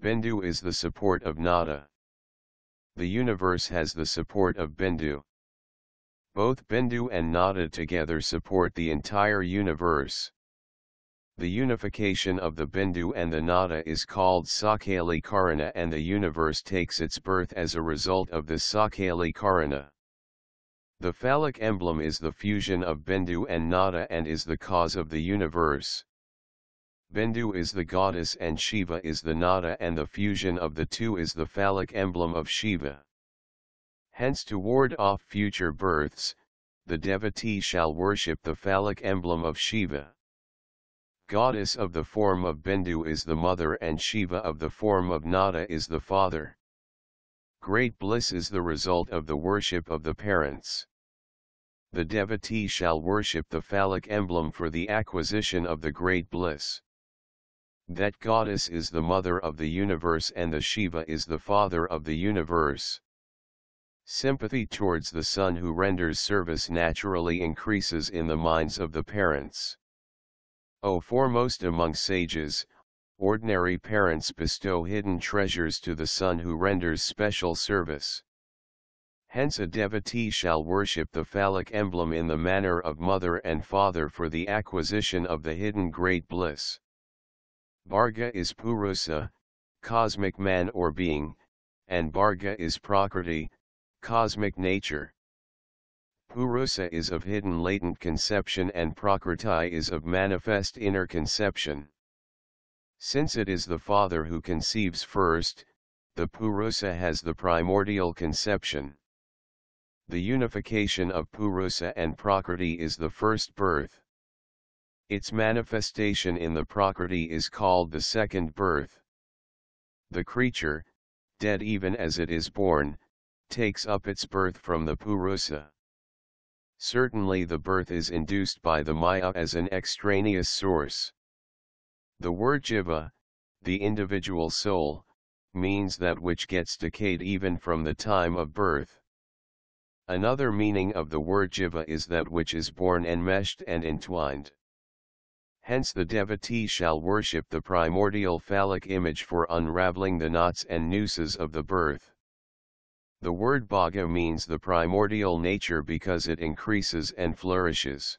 Bindu is the support of Nada. The universe has the support of Bindu. Both Bindu and Nada together support the entire universe. The unification of the Bindu and the Nada is called Sakali Karana, and the universe takes its birth as a result of this Sakali Karana. The phallic emblem is the fusion of Bindu and Nada and is the cause of the universe. Bindu is the goddess and Shiva is the Nada, and the fusion of the two is the phallic emblem of Shiva. Hence, to ward off future births, the devotee shall worship the phallic emblem of Shiva. Goddess of the form of Bindu is the mother and Shiva of the form of Nada is the father. Great bliss is the result of the worship of the parents. The devotee shall worship the phallic emblem for the acquisition of the great bliss. That goddess is the mother of the universe and the Shiva is the father of the universe. Sympathy towards the son who renders service naturally increases in the minds of the parents. O foremost among sages, ordinary parents bestow hidden treasures to the son who renders special service. Hence a devotee shall worship the phallic emblem in the manner of mother and father for the acquisition of the hidden great bliss. Bharga is Purusa, cosmic man or being, and Bharga is Prakriti, cosmic nature. Purusa is of hidden latent conception and Prakriti is of manifest inner conception. Since it is the father who conceives first, the Purusa has the primordial conception. The unification of Purusa and Prakriti is the first birth. Its manifestation in the Prakriti is called the second birth. The creature, dead even as it is born, takes up its birth from the Purusa. Certainly the birth is induced by the Maya as an extraneous source. The word jiva, the individual soul, means that which gets decayed even from the time of birth. Another meaning of the word jiva is that which is born enmeshed and entwined. Hence the devotee shall worship the primordial phallic image for unraveling the knots and nooses of the birth. The word bhaga means the primordial nature because it increases and flourishes.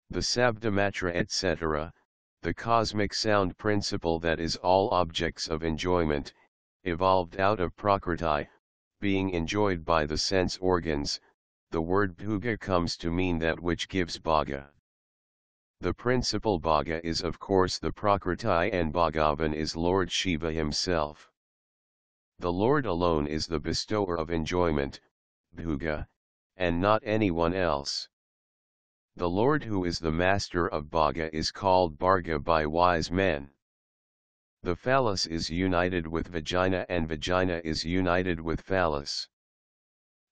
The sabdamatra etc., the cosmic sound principle that is all objects of enjoyment, evolved out of Prakriti, being enjoyed by the sense organs. The word bhuga comes to mean that which gives bhaga. The principal bhaga is of course the Prakriti and Bhagavan is Lord Shiva himself. The Lord alone is the bestower of enjoyment, bhuga, and not anyone else. The Lord who is the master of bhaga is called Bharga by wise men. The phallus is united with vagina and vagina is united with phallus.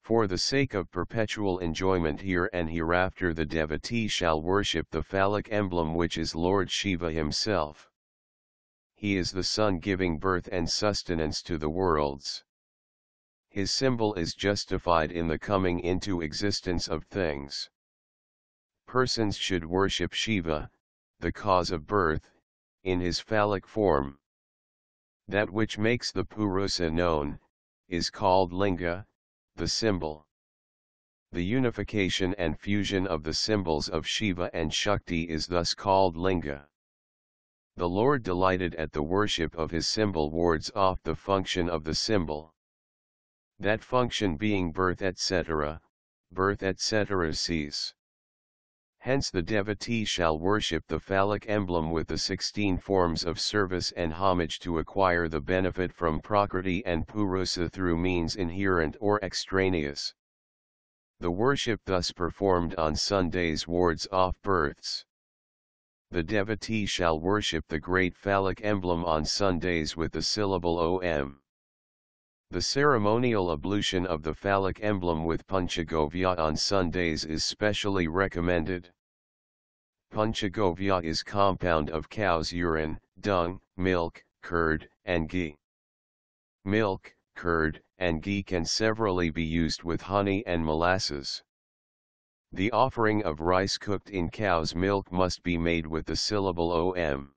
For the sake of perpetual enjoyment here and hereafter the devotee shall worship the phallic emblem which is Lord Shiva himself. He is the sun giving birth and sustenance to the worlds. His symbol is justified in the coming into existence of things. Persons should worship Shiva, the cause of birth, in his phallic form. That which makes the Purusa known, is called Linga, the symbol. The unification and fusion of the symbols of Shiva and Shakti is thus called Linga. The Lord delighted at the worship of his symbol wards off the function of the symbol. That function being birth etc., cease. Hence the devotee shall worship the phallic emblem with the 16 forms of service and homage to acquire the benefit from Prakriti and Purusa through means inherent or extraneous. The worship thus performed on Sundays wards off births. The devotee shall worship the great phallic emblem on Sundays with the syllable Om. The ceremonial ablution of the phallic emblem with Panchagovya on Sundays is specially recommended. Panchagovya is compound of cow's urine, dung, milk, curd, and ghee. Milk, curd, and ghee can severally be used with honey and molasses. The offering of rice cooked in cow's milk must be made with the syllable Om.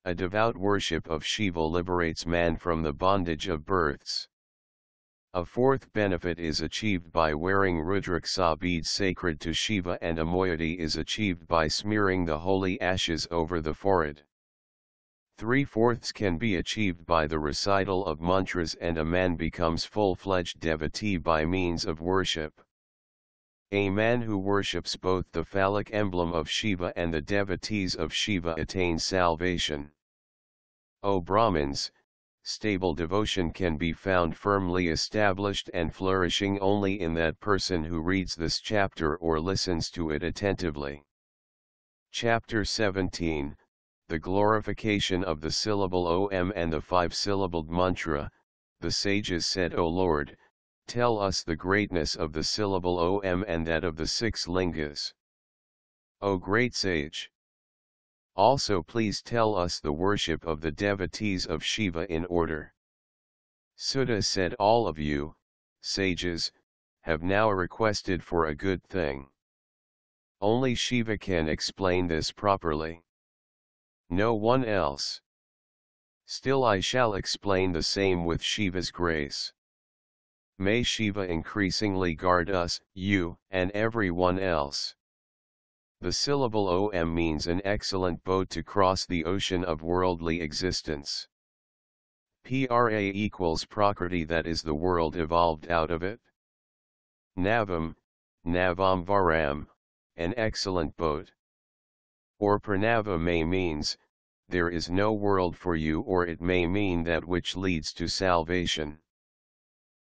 A devout worship of Shiva liberates man from the bondage of births. A fourth benefit is achieved by wearing Rudraksa beads sacred to Shiva, and a moiety is achieved by smearing the holy ashes over the forehead. 3/4 can be achieved by the recital of mantras, and a man becomes full-fledged devotee by means of worship. A man who worships both the phallic emblem of Shiva and the devotees of Shiva attains salvation. O Brahmins, stable devotion can be found firmly established and flourishing only in that person who reads this chapter or listens to it attentively. Chapter 17, The Glorification of the Syllable Om and the Five-Syllabled Mantra. The sages said, O Lord, tell us the greatness of the syllable Om and that of the 6 lingas. O great sage! Also please tell us the worship of the devotees of Shiva in order. Sutta said, all of you, sages, have now requested for a good thing. Only Shiva can explain this properly. No one else. Still I shall explain the same with Shiva's grace. May Shiva increasingly guard us, you, and everyone else. The syllable Om means an excellent boat to cross the ocean of worldly existence. Pra equals Prakriti, that is the world evolved out of it. Navam, Navam Varam, an excellent boat. Or Pranava may means, there is no world for you, or it may mean that which leads to salvation.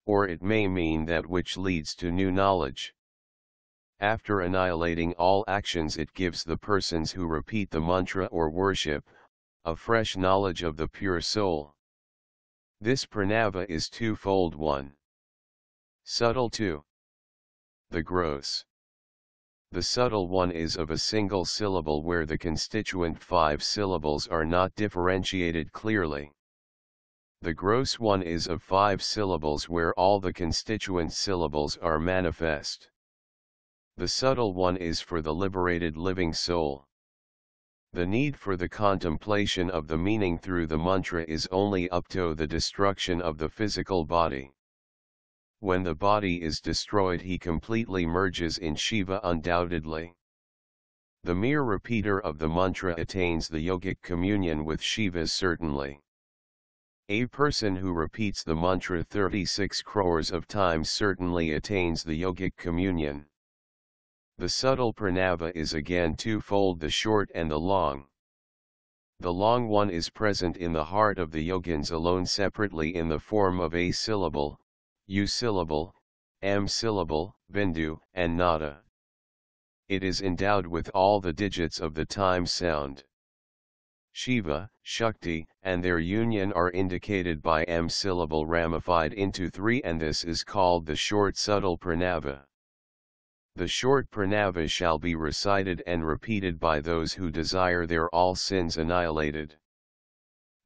Or it may mean that which leads to new knowledge. After annihilating all actions, it gives the persons who repeat the mantra or worship, a fresh knowledge of the pure soul. This pranava is twofold: 1. Subtle, 2. The gross. The subtle one is of a single syllable where the constituent 5 syllables are not differentiated clearly. The gross one is of 5 syllables where all the constituent syllables are manifest. The subtle one is for the liberated living soul. The need for the contemplation of the meaning through the mantra is only up to the destruction of the physical body. When the body is destroyed, he completely merges in Shiva undoubtedly. The mere repeater of the mantra attains the yogic communion with Shiva certainly. A person who repeats the mantra 36 crores of times certainly attains the yogic communion. The subtle pranava is again twofold, the short and the long. The long one is present in the heart of the yogins alone separately in the form of a syllable, U syllable, M syllable, Bindu, and Nada. It is endowed with all the digits of the time sound. Shiva, Shakti, and their union are indicated by M syllable ramified into 3, and this is called the short subtle pranava. The short pranava shall be recited and repeated by those who desire their all sins annihilated.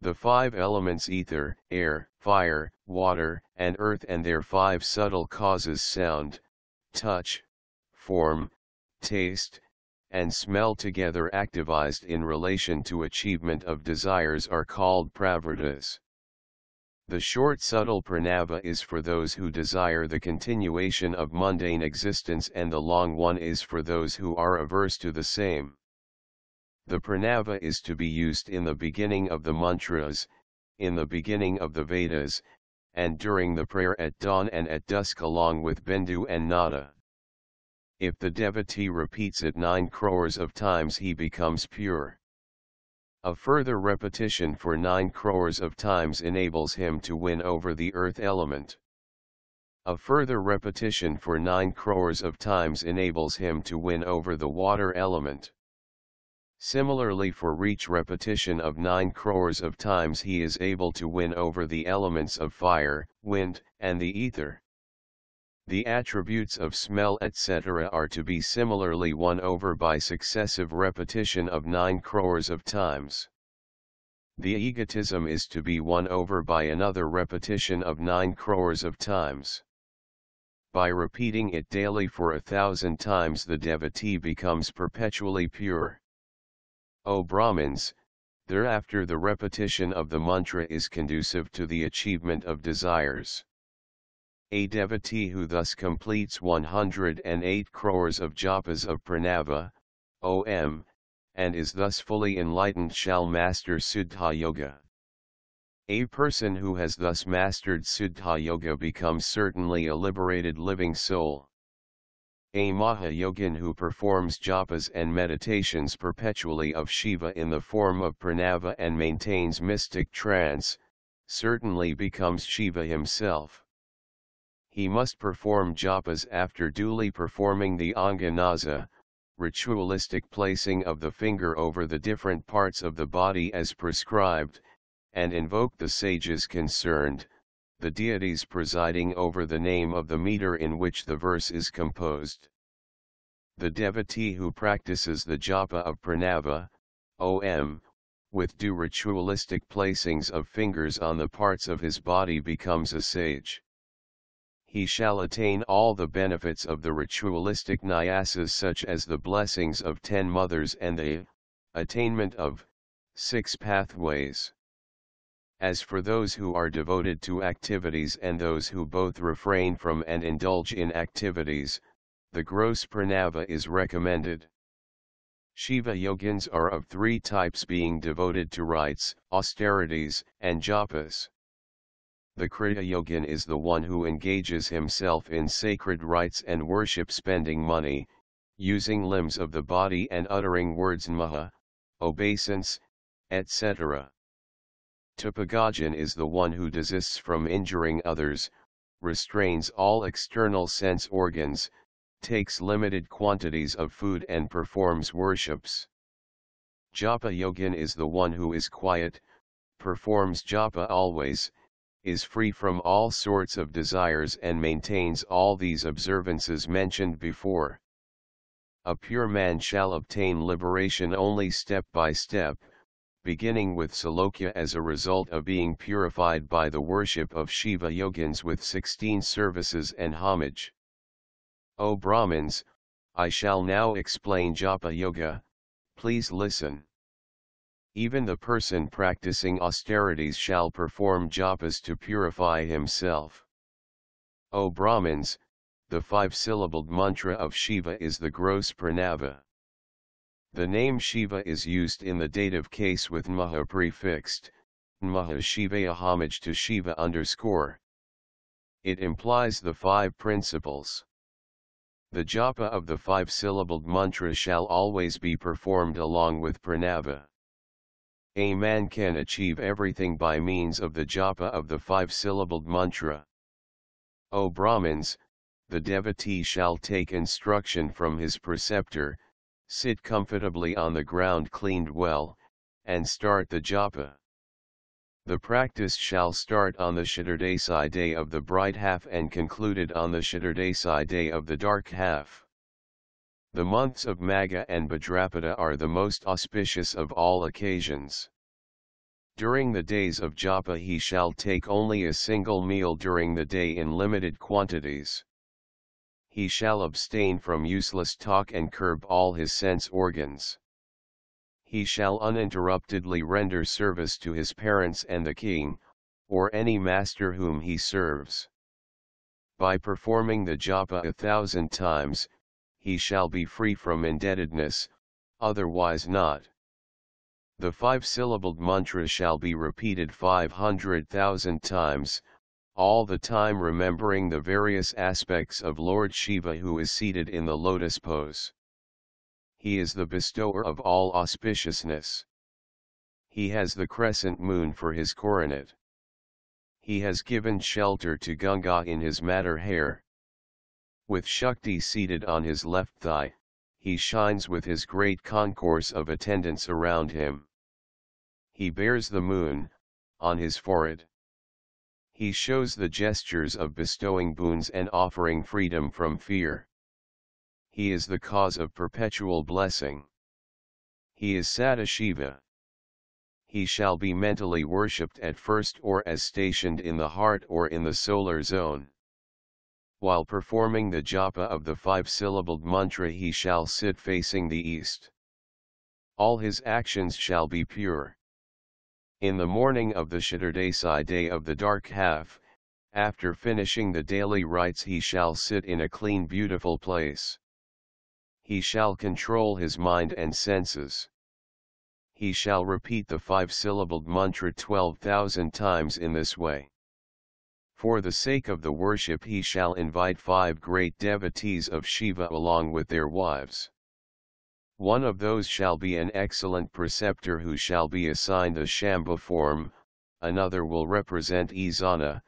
The 5 elements ether, air, fire, water, and earth, and their 5 subtle causes sound, touch, form, taste, and smell together activized in relation to achievement of desires are called pravritis. The short subtle pranava is for those who desire the continuation of mundane existence, and the long one is for those who are averse to the same. The pranava is to be used in the beginning of the mantras, in the beginning of the Vedas, and during the prayer at dawn and at dusk along with Bindu and Nada. If the devotee repeats it 9 crores of times, he becomes pure. A further repetition for 9 crores of times enables him to win over the earth element. A further repetition for 9 crores of times enables him to win over the water element. Similarly, for each repetition of 9 crores of times he is able to win over the elements of fire, wind, and the ether. The attributes of smell etc. are to be similarly won over by successive repetition of 9 crores of times. The egotism is to be won over by another repetition of 9 crores of times. By repeating it daily for 1,000 times, the devotee becomes perpetually pure. O Brahmins, Thereafter the repetition of the mantra is conducive to the achievement of desires. A devotee who thus completes 108 crores of japas of pranava, Om, and is thus fully enlightened shall master Siddha Yoga. A person who has thus mastered Siddha Yoga becomes certainly a liberated living soul. A Mahayogin who performs japas and meditations perpetually of Shiva in the form of pranava and maintains mystic trance, certainly becomes Shiva himself. He must perform japas after duly performing the Anganasa, ritualistic placing of the finger over the different parts of the body as prescribed, and invoke the sages concerned, the deities presiding over the name of the meter in which the verse is composed. The devotee who practices the japa of pranava, Om, with due ritualistic placings of fingers on the parts of his body becomes a sage. He shall attain all the benefits of the ritualistic nyasas such as the blessings of 10 mothers and the attainment of 6 pathways. As for those who are devoted to activities and those who both refrain from and indulge in activities, the gross pranava is recommended. Shiva yogins are of 3 types, being devoted to rites, austerities, and japas. The Krita yogin is the one who engages himself in sacred rites and worship, spending money, using limbs of the body and uttering words namaha, obeisance, etc. Tapagajin is the one who desists from injuring others, restrains all external sense organs, takes limited quantities of food and performs worships. Japa yogin is the one who is quiet, performs japa always, is free from all sorts of desires and maintains all these observances mentioned before. A pure man shall obtain liberation only step by step, beginning with Salokya as a result of being purified by the worship of Shiva yogins with 16 services and homage. O Brahmins, I shall now explain Japa Yoga, please listen. Even the person practicing austerities shall perform japas to purify himself. O Brahmins, the 5-syllabled mantra of Shiva is the gross pranava. The name Shiva is used in the dative case with Maha prefixed, Maha Shivaya, homage to Shiva _. It implies the 5 principles. The japa of the 5-syllabled mantra shall always be performed along with pranava. A man can achieve everything by means of the japa of the 5-syllabled mantra. O Brahmins, the devotee shall take instruction from his preceptor, sit comfortably on the ground cleaned well, and start the japa. The practice shall start on the Chaturdashi day of the bright half and concluded on the Chaturdashi day of the dark half. The months of Magha and Bhadrapada are the most auspicious of all occasions. During the days of japa he shall take only a single meal during the day in limited quantities. He shall abstain from useless talk and curb all his sense organs. He shall uninterruptedly render service to his parents and the king, or any master whom he serves. By performing the japa 1,000 times, he shall be free from indebtedness, otherwise not. The 5-syllabled mantra shall be repeated 500,000 times, all the time remembering the various aspects of Lord Shiva who is seated in the lotus pose. He is the bestower of all auspiciousness. He has the crescent moon for his coronet. He has given shelter to Ganga in his madder hair. With Shakti seated on his left thigh, he shines with his great concourse of attendants around him. He bears the moon, on his forehead. He shows the gestures of bestowing boons and offering freedom from fear. He is the cause of perpetual blessing. He is Sadashiva. He shall be mentally worshipped at first or as stationed in the heart or in the solar zone. While performing the japa of the 5-syllabled mantra he shall sit facing the east. All his actions shall be pure. In the morning of the Chaturdashi day of the dark half, after finishing the daily rites he shall sit in a clean beautiful place. He shall control his mind and senses. He shall repeat the 5-syllabled mantra 12,000 times in this way. For the sake of the worship he shall invite 5 great devotees of Shiva along with their wives. One of those shall be an excellent preceptor who shall be assigned a Shambhu form, another will represent Isana,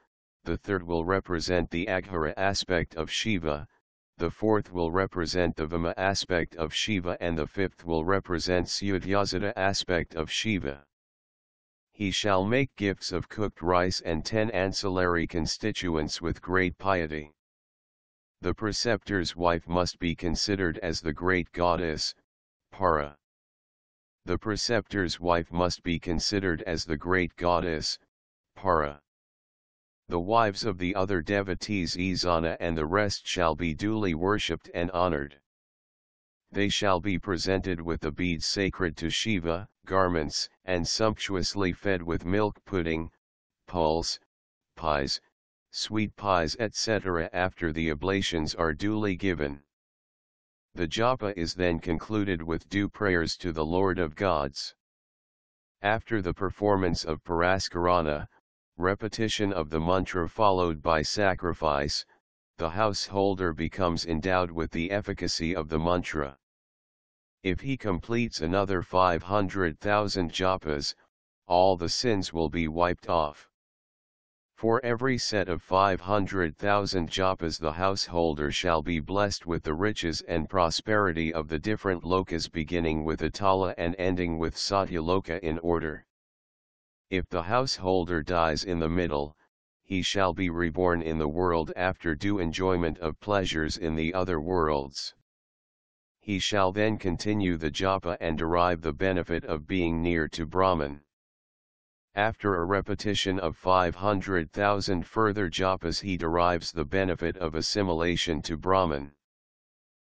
the third will represent the Aghara aspect of Shiva, the fourth will represent the Vama aspect of Shiva, and the fifth will represent Syudhyasata aspect of Shiva. He shall make gifts of cooked rice and 10 ancillary constituents with great piety. The preceptor's wife must be considered as the great goddess, Para. The preceptor's wife must be considered as the great goddess, Para. The wives of the other devotees Isana and the rest shall be duly worshipped and honored. They shall be presented with the beads sacred to Shiva, garments, and sumptuously fed with milk pudding, pulse, pies, sweet pies etc. after the oblations are duly given. The japa is then concluded with due prayers to the Lord of Gods. After the performance of Paraskarana, repetition of the mantra followed by sacrifice, the householder becomes endowed with the efficacy of the mantra. If he completes another 500,000 japas, all the sins will be wiped off. For every set of 500,000 japas the householder shall be blessed with the riches and prosperity of the different lokas beginning with Atala and ending with Satyaloka in order. If the householder dies in the middle, he shall be reborn in the world after due enjoyment of pleasures in the other worlds. He shall then continue the japa and derive the benefit of being near to Brahman. After a repetition of 500,000 further japas he derives the benefit of assimilation to Brahman.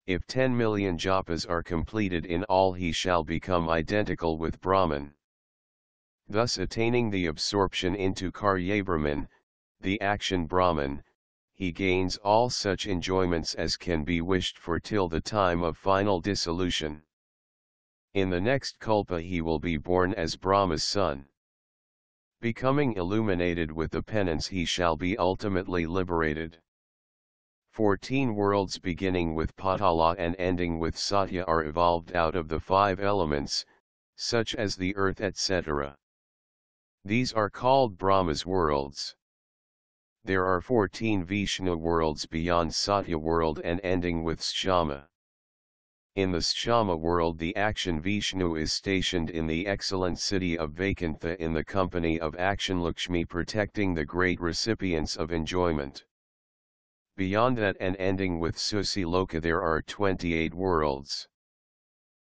If 10 million japas are completed in all he shall become identical with Brahman. Thus attaining the absorption into Karya Brahman, the action Brahman, he gains all such enjoyments as can be wished for till the time of final dissolution. In the next kalpa he will be born as Brahma's son. Becoming illuminated with the penance he shall be ultimately liberated. 14 worlds beginning with Patala and ending with Satya are evolved out of the 5 elements, such as the earth etc. These are called Brahma's worlds. There are 14 Vishnu worlds beyond Satya world and ending with Shama. In the Shama world the action Vishnu is stationed in the excellent city of Vaikuntha in the company of action Lakshmi protecting the great recipients of enjoyment. Beyond that and ending with Susiloka there are 28 worlds.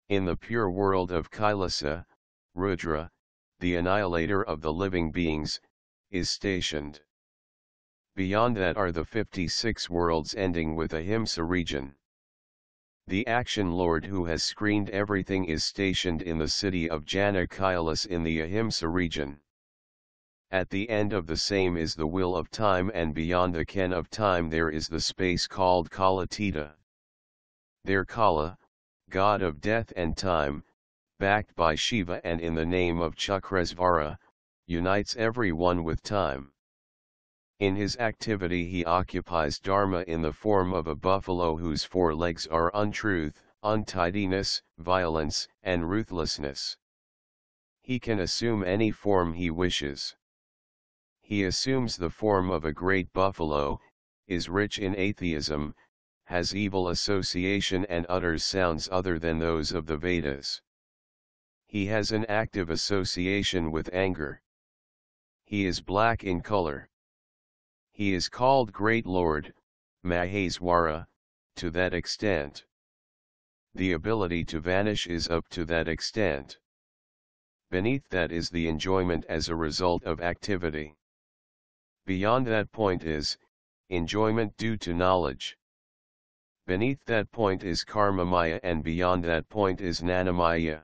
In the pure world of Kailasa, Rudra, the annihilator of the living beings, is stationed. Beyond that are the 56 worlds ending with Ahimsa region. The action lord who has screened everything is stationed in the city of Jana Kailas in the Ahimsa region. At the end of the same is the will of time and beyond the ken of time there is the space called Kalatita. There Kala, god of death and time, backed by Shiva and in the name of Chakrasvara, unites everyone with time. In his activity he occupies dharma in the form of a buffalo whose 4 legs are untruth, untidiness, violence, and ruthlessness. He can assume any form he wishes. He assumes the form of a great buffalo, is rich in atheism, has evil association and utters sounds other than those of the Vedas. He has an active association with anger. He is black in color. He is called Great Lord, Maheswara, to that extent. The ability to vanish is up to that extent. Beneath that is the enjoyment as a result of activity. Beyond that point is enjoyment due to knowledge. Beneath that point is Karmamaya and beyond that point is Nanamaya.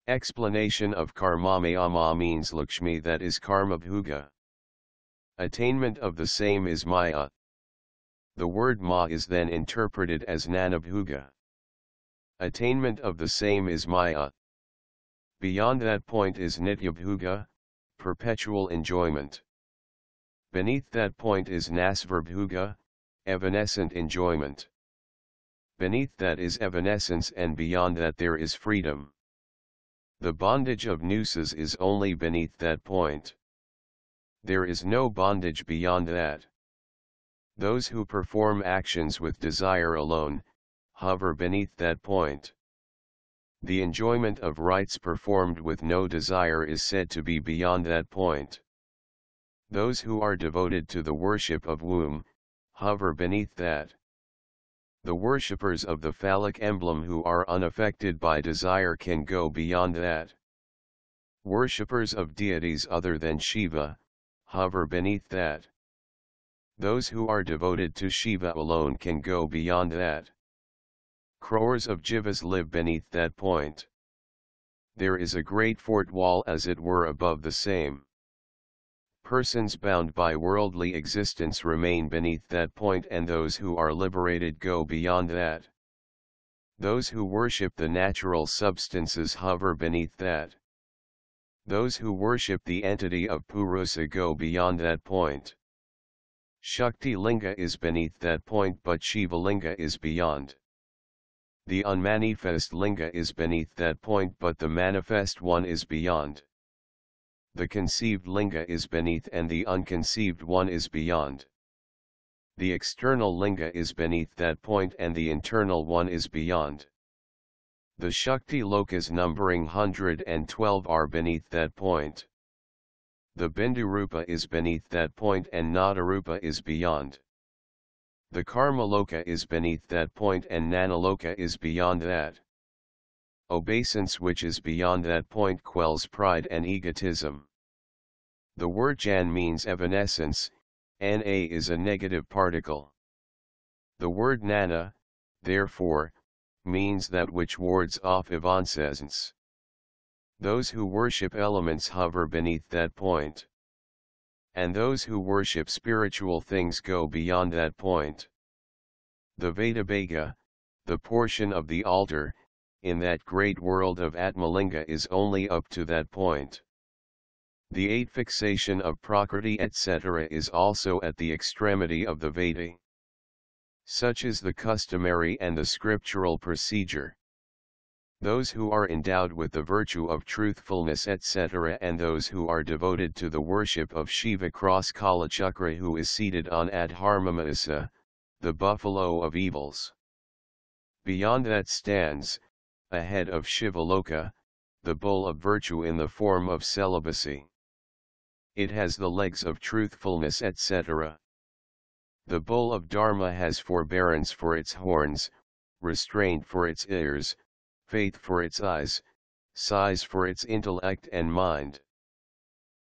Explanation of Karmamayama means Lakshmi, that is Karma Bhuga. Attainment of the same is Maya. The word Ma is then interpreted as Nanabhuga. Attainment of the same is Maya. Beyond that point is Nityabhuga, perpetual enjoyment. Beneath that point is Nasvarbhuga, evanescent enjoyment. Beneath that is evanescence, and beyond that there is freedom. The bondage of nooses is only beneath that point. There is no bondage beyond that. Those who perform actions with desire alone, hover beneath that point. The enjoyment of rites performed with no desire is said to be beyond that point. Those who are devoted to the worship of womb, hover beneath that. The worshippers of the phallic emblem who are unaffected by desire can go beyond that. Worshippers of deities other than Shiva, hover beneath that. Those who are devoted to Shiva alone can go beyond that. Crores of jivas live beneath that point. There is a great fort wall as it were above the same. Persons bound by worldly existence remain beneath that point, and those who are liberated go beyond that. Those who worship the natural substances hover beneath that. Those who worship the entity of Purusa go beyond that point. Shakti Linga is beneath that point, but Shiva Linga is beyond. The unmanifest Linga is beneath that point, but the manifest one is beyond. The conceived Linga is beneath and the unconceived one is beyond. The external Linga is beneath that point and the internal one is beyond. The Shakti Lokas numbering 112 are beneath that point. The Bindurupa is beneath that point and Nadarupa is beyond. The Karmaloka is beneath that point and Nanaloka is beyond that. Obeisance which is beyond that point quells pride and egotism. The word Jan means evanescence, Na is a negative particle. The word Nana, therefore, means that which wards off evanescence. Those who worship elements hover beneath that point. And those who worship spiritual things go beyond that point. The Vedabhaga, the portion of the altar, in that great world of Atmalinga is only up to that point. The eight fixation of Prakriti etc. is also at the extremity of the Veda. Such is the customary and the scriptural procedure. Those who are endowed with the virtue of truthfulness etc. and those who are devoted to the worship of Shiva cross Kalachakra, who is seated on Adharmamasa, the buffalo of evils. Beyond that stands, ahead of Shivaloka, the bull of virtue in the form of celibacy. It has the legs of truthfulness etc. The bull of Dharma has forbearance for its horns, restraint for its ears, faith for its eyes, size for its intellect and mind.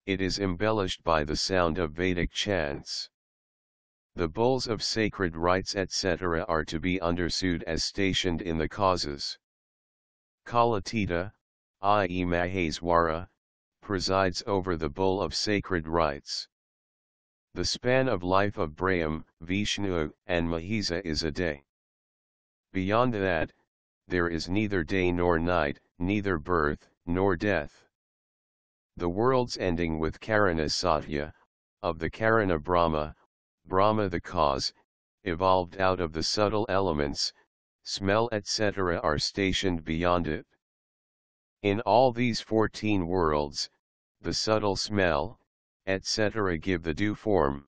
It is embellished by the sound of Vedic chants. The bulls of sacred rites etc. are to be understood as stationed in the causes. Kalatita, i.e. Maheswara, presides over the bull of sacred rites. The span of life of Brahma, Vishnu, and Mahisa is a day. Beyond that, there is neither day nor night, neither birth, nor death. The world's ending with Karana Satya, of the Karana Brahma, Brahma the cause, evolved out of the subtle elements, smell etc. are stationed beyond it. In all these 14 worlds, the subtle smell, etc. give the due form.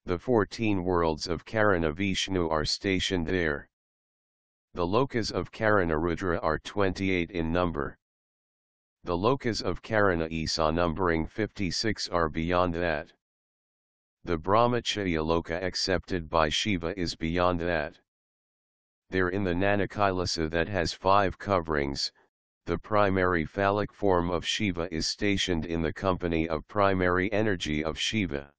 The 14 worlds of Karana Vishnu are stationed there. The lokas of Karana Rudra are 28 in number. The lokas of Karana Isa numbering 56 are beyond that. The Brahmacharya loka accepted by Shiva is beyond that. There in the Nanakailasa that has 5 coverings, the primary phallic form of Shiva is stationed in the company of primary energy of Shiva.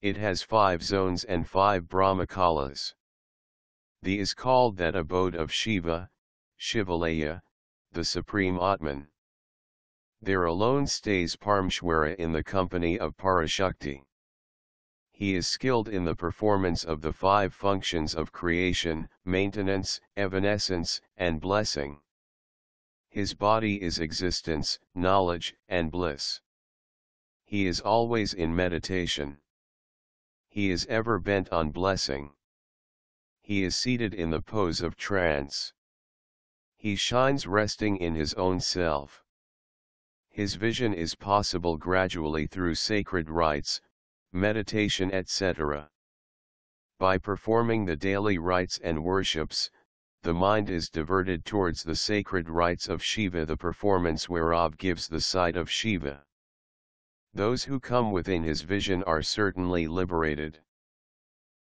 It has 5 zones and 5 Brahmakalas. The is called that abode of Shiva, Shivalaya, the supreme Atman. There alone stays Parameshwara in the company of Parashakti. He is skilled in the performance of the 5 functions of creation, maintenance, evanescence, and blessing. His body is existence, knowledge, and bliss. He is always in meditation. He is ever bent on blessing. He is seated in the pose of trance. He shines resting in his own self. His vision is possible gradually through sacred rites, meditation, etc. By performing the daily rites and worships, the mind is diverted towards the sacred rites of Shiva, the performance whereof gives the sight of Shiva. Those who come within his vision are certainly liberated.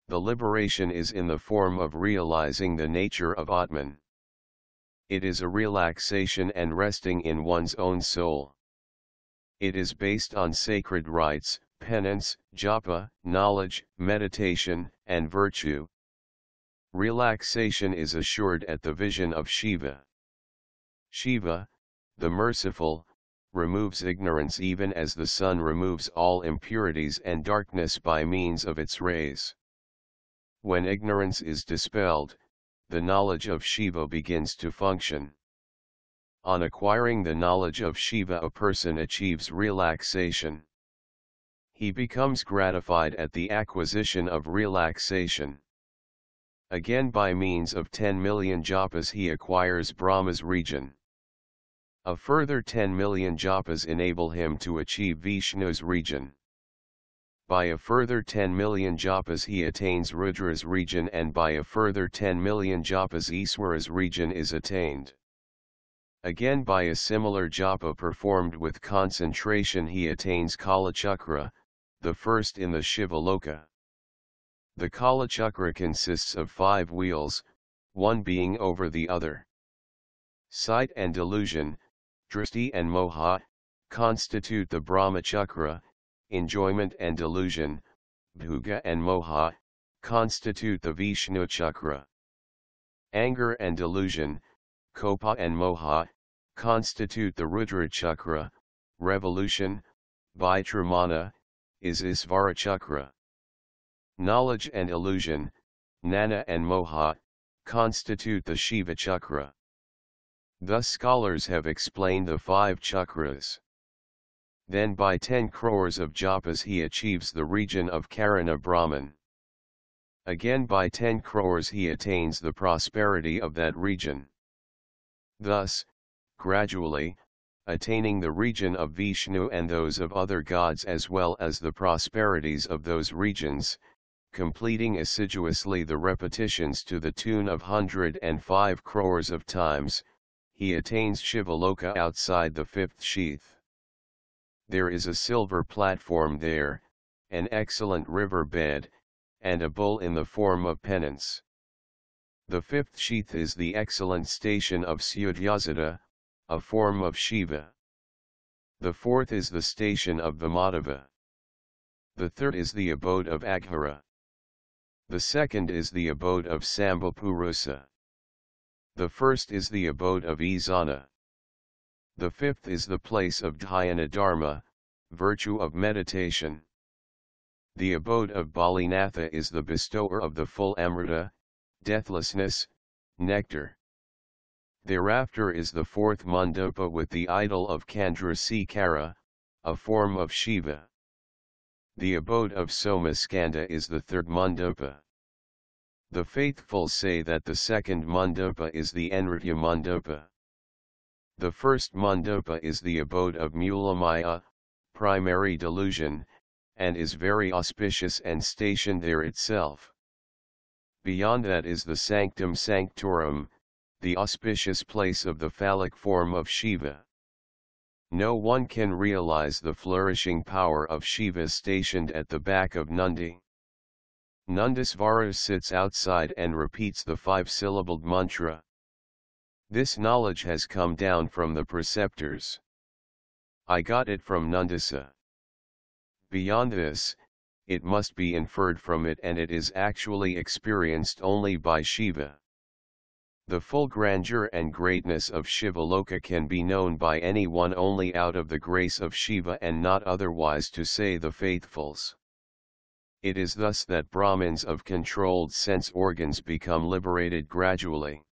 The liberation is in the form of realizing the nature of Atman. It is a relaxation and resting in one's own soul. It is based on sacred rites, penance, japa, knowledge, meditation, and virtue. Relaxation is assured at the vision of Shiva. Shiva, the merciful, removes ignorance even as the sun removes all impurities and darkness by means of its rays. When ignorance is dispelled, the knowledge of Shiva begins to function. On acquiring the knowledge of Shiva, a person achieves relaxation. He becomes gratified at the acquisition of relaxation. Again, by means of 10 million japas he acquires Brahma's region. A further 10 million japas enable him to achieve Vishnu's region. By a further 10 million japas he attains Rudra's region, and by a further 10 million japas Iswara's region is attained. Again, by a similar japa performed with concentration he attains Kalachakra, the first in the Shivaloka. The Kalachakra consists of 5 wheels, one being over the other. Sight and delusion, drishti and moha, constitute the Brahmachakra. Enjoyment and delusion, bhuga and moha, constitute the Vishnu chakra. Anger and delusion, kopa and moha, constitute the Rudra chakra. Revolution, Vaitramana, is Isvara chakra. Knowledge and illusion, Nana and moha, constitute the Shiva chakra. Thus scholars have explained the 5 chakras. Then by 10 crores of japas he achieves the region of Karana Brahman. Again by 10 crores he attains the prosperity of that region. Thus, gradually, attaining the region of Vishnu and those of other gods as well as the prosperities of those regions, completing assiduously the repetitions to the tune of 105 crores of times, he attains Shivaloka outside the 5th sheath. There is a silver platform there, an excellent river bed, and a bull in the form of penance. The 5th sheath is the excellent station of Sudyasata, a form of Shiva. The 4th is the station of Vamadeva. The 3rd is the abode of Aghara. The 2nd is the abode of Sambhapurusa. The 1st is the abode of Isana. The 5th is the place of Dhyana Dharma, virtue of meditation. The abode of Balinatha is the bestower of the full Amrita, deathlessness, nectar. Thereafter is the 4th Mandapa with the idol of Chandrasekhara, a form of Shiva. The abode of Somaskanda is the 3rd Mandapa. The faithful say that the 2nd Mandapa is the Nritya Mandapa. The 1st Mandapa is the abode of Mulamaya, primary delusion, and is very auspicious and stationed there itself. Beyond that is the Sanctum Sanctorum, the auspicious place of the phallic form of Shiva. No one can realize the flourishing power of Shiva stationed at the back of Nundi. Nandisvara sits outside and repeats the 5-syllabled mantra. This knowledge has come down from the preceptors. I got it from Nandisa. Beyond this, it must be inferred from it, and it is actually experienced only by Shiva. The full grandeur and greatness of Shivaloka can be known by anyone only out of the grace of Shiva and not otherwise, to say the faithfuls. It is thus that Brahmins of controlled sense organs become liberated gradually.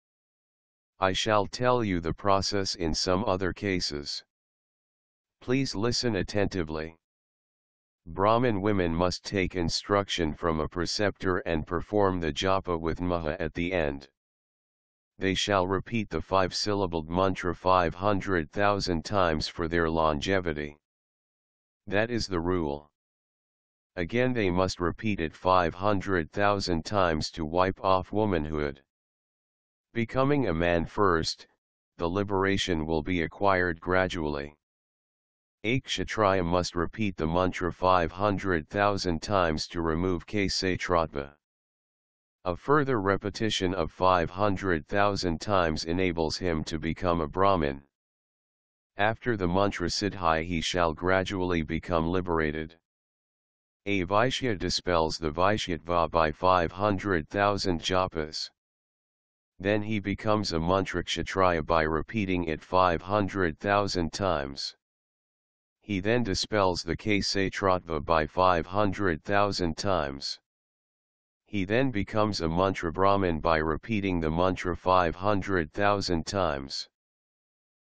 I shall tell you the process in some other cases. Please listen attentively. Brahmin women must take instruction from a preceptor and perform the japa with maha at the end. They shall repeat the 5-syllabled mantra 500,000 times for their longevity. That is the rule. Again they must repeat it 500,000 times to wipe off womanhood. Becoming a man first, the liberation will be acquired gradually. A Kshatriya must repeat the mantra 500,000 times to remove Ksatratva. A further repetition of 500,000 times enables him to become a Brahmin. After the mantra siddhi he shall gradually become liberated. A Vaishya dispels the Vaishyatva by 500,000 japas. Then he becomes a mantra Kshatriya by repeating it 500,000 times. He then dispels the Ksatratva by 500,000 times. He then becomes a mantra Brahmin by repeating the mantra 500,000 times.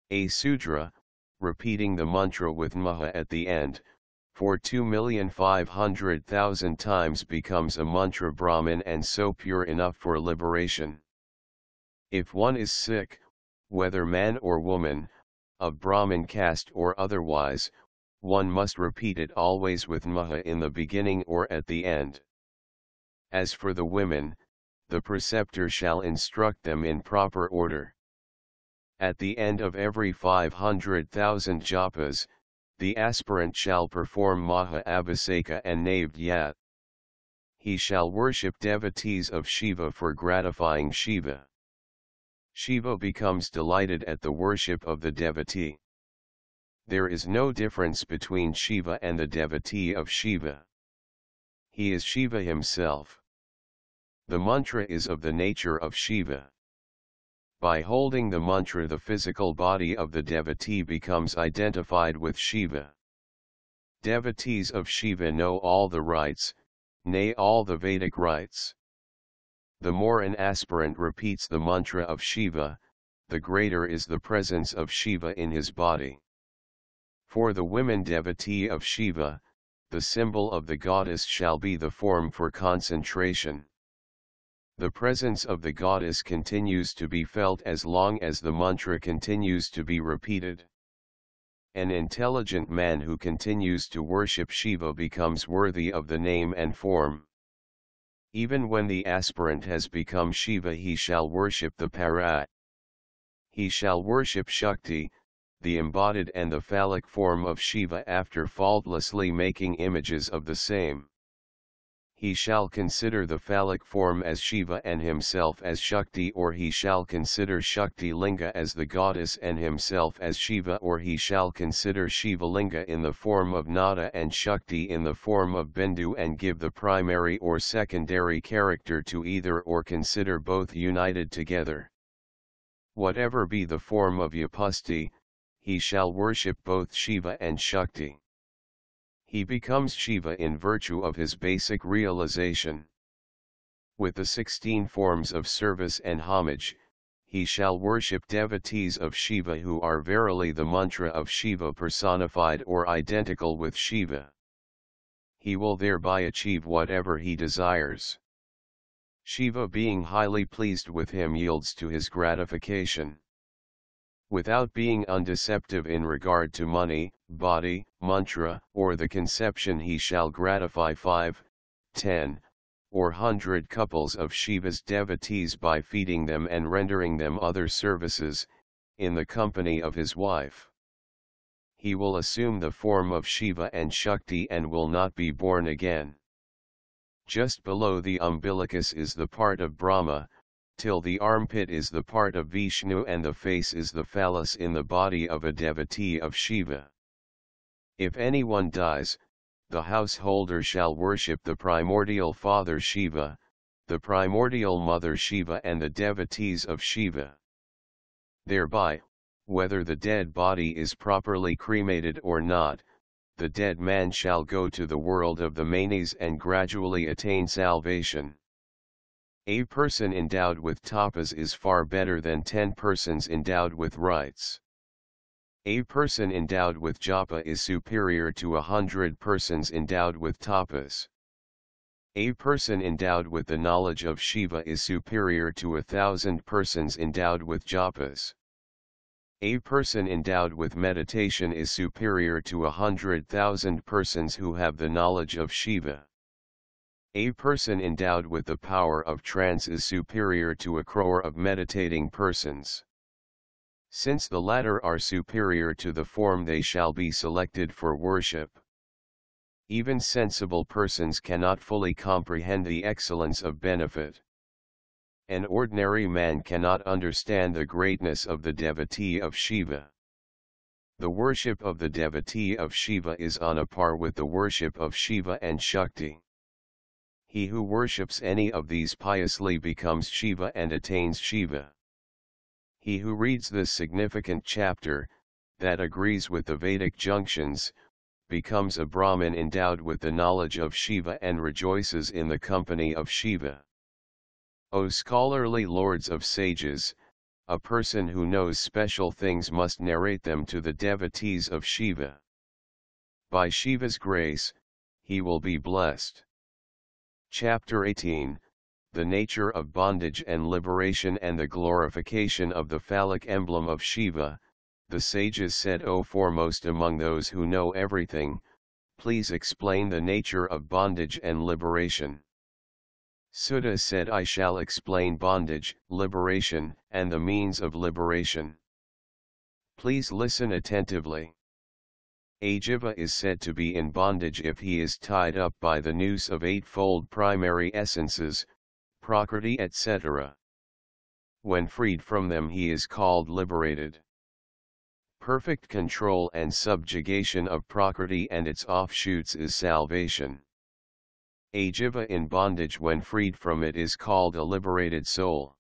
A Sudra, repeating the mantra with maha at the end, for 2,500,000 times becomes a mantra Brahmin and so pure enough for liberation. If one is sick, whether man or woman, of Brahmin caste or otherwise, one must repeat it always with maha in the beginning or at the end. As for the women, the preceptor shall instruct them in proper order. At the end of every 500,000 japas, the aspirant shall perform Maha Abhiseka and Naivedya. He shall worship devotees of Shiva for gratifying Shiva. Shiva becomes delighted at the worship of the devotee. There is no difference between Shiva and the devotee of Shiva. He is Shiva himself. The mantra is of the nature of Shiva. By holding the mantra, the physical body of the devotee becomes identified with Shiva. Devotees of Shiva know all the rites, nay all the Vedic rites. The more an aspirant repeats the mantra of Shiva, the greater is the presence of Shiva in his body. For the women devotee of Shiva, the symbol of the goddess shall be the form for concentration. The presence of the goddess continues to be felt as long as the mantra continues to be repeated. An intelligent man who continues to worship Shiva becomes worthy of the name and form. Even when the aspirant has become Shiva, he shall worship the Parat. He shall worship Shakti, the embodied and the phallic form of Shiva, after faultlessly making images of the same. He shall consider the phallic form as Shiva and himself as Shakti, or he shall consider Shakti Linga as the goddess and himself as Shiva, or he shall consider Shiva Linga in the form of Nada and Shakti in the form of Bindu and give the primary or secondary character to either, or consider both united together. Whatever be the form of Yapasti, he shall worship both Shiva and Shakti. He becomes Shiva in virtue of his basic realization. With the 16 forms of service and homage, he shall worship devotees of Shiva who are verily the mantra of Shiva personified or identical with Shiva. He will thereby achieve whatever he desires. Shiva, being highly pleased with him, yields to his gratification. Without being undeceptive in regard to money, body, mantra, or the conception, he shall gratify 5, 10, or 100 couples of Shiva's devotees by feeding them and rendering them other services, in the company of his wife. He will assume the form of Shiva and Shakti and will not be born again. Just below the umbilicus is the part of Brahma, till the armpit is the part of Vishnu, and the face is the phallus in the body of a devotee of Shiva. If anyone dies, the householder shall worship the primordial father Shiva, the primordial mother Shiva and the devotees of Shiva. Thereby, whether the dead body is properly cremated or not, the dead man shall go to the world of the manes and gradually attain salvation. A person endowed with tapas is far better than 10 persons endowed with rites. A person endowed with japa is superior to 100 persons endowed with tapas. A person endowed with the knowledge of Shiva is superior to 1,000 persons endowed with japas. A person endowed with meditation is superior to 100,000 persons who have the knowledge of Shiva. A person endowed with the power of trance is superior to 1 crore of meditating persons. Since the latter are superior to the form, they shall be selected for worship. Even sensible persons cannot fully comprehend the excellence of benefit. An ordinary man cannot understand the greatness of the devotee of Shiva. The worship of the devotee of Shiva is on a par with the worship of Shiva and Shakti. He who worships any of these piously becomes Shiva and attains Shiva. He who reads this significant chapter, that agrees with the Vedic junctions, becomes a Brahmin endowed with the knowledge of Shiva and rejoices in the company of Shiva. O scholarly lords of sages, a person who knows special things must narrate them to the devotees of Shiva. By Shiva's grace, he will be blessed. Chapter 18, The Nature of Bondage and Liberation and the Glorification of the Phallic Emblem of Shiva. The sages said, O foremost among those who know everything, please explain the nature of bondage and liberation. Sutta said, I shall explain bondage, liberation, and the means of liberation. Please listen attentively. A jiva is said to be in bondage if he is tied up by the noose of eightfold primary essences, prakriti, etc. When freed from them, he is called liberated. Perfect control and subjugation of prakriti and its offshoots is salvation. A jiva in bondage when freed from it is called a liberated soul.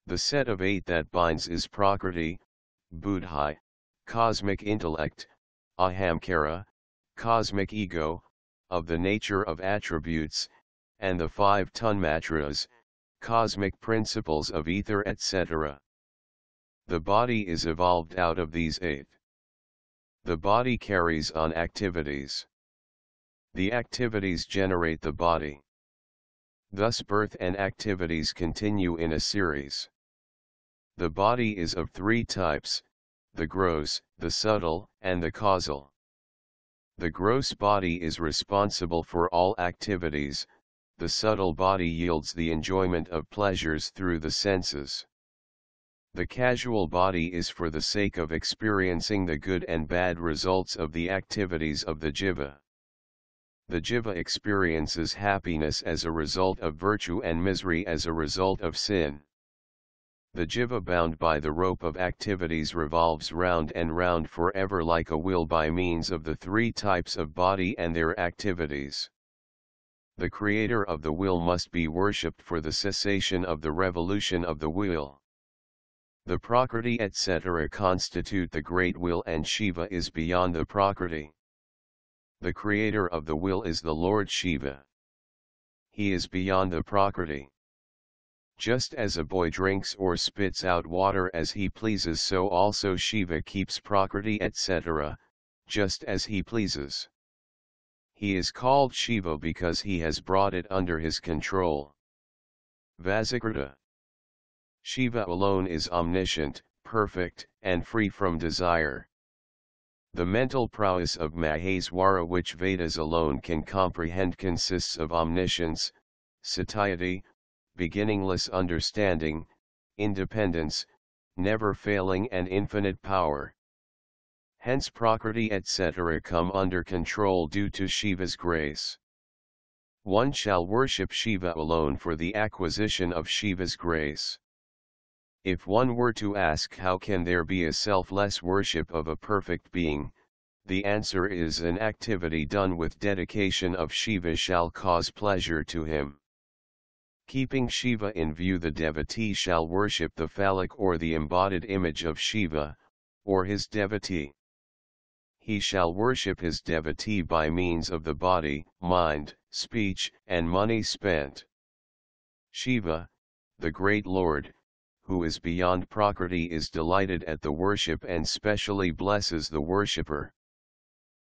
The set of 8 that binds is prakriti, buddhi, cosmic intellect, ahamkara, cosmic ego, of the nature of attributes, and the 5 tanmatras, cosmic principles of ether, etc. The body is evolved out of these 8. The body carries on activities. The activities generate the body. Thus birth and activities continue in a series. The body is of 3 types, the gross, the subtle, and the causal. The gross body is responsible for all activities, the subtle body yields the enjoyment of pleasures through the senses. The causal body is for the sake of experiencing the good and bad results of the activities of the jiva. The jiva experiences happiness as a result of virtue and misery as a result of sin. The jiva bound by the rope of activities revolves round and round forever like a wheel by means of the 3 types of body and their activities. The creator of the wheel must be worshipped for the cessation of the revolution of the wheel. The prakriti, etc. constitute the great wheel, and Shiva is beyond the prakriti. The creator of the wheel is the Lord Shiva. He is beyond the prakriti. Just as a boy drinks or spits out water as he pleases, so also Shiva keeps prakriti, etc., just as he pleases. He is called Shiva because he has brought it under his control. Vasikrita. Shiva alone is omniscient, perfect, and free from desire. The mental prowess of Maheswara, which Vedas alone can comprehend, consists of omniscience, satiety, beginningless understanding, independence, never failing and infinite power. Hence prakriti, etc. come under control due to Shiva's grace. One shall worship Shiva alone for the acquisition of Shiva's grace. If one were to ask how can there be a selfless worship of a perfect being, the answer is an activity done with dedication of Shiva shall cause pleasure to him. Keeping Shiva in view, the devotee shall worship the phallic or the embodied image of Shiva, or his devotee. He shall worship his devotee by means of the body, mind, speech, and money spent. Shiva, the great Lord, who is beyond Prakriti, is delighted at the worship and specially blesses the worshipper.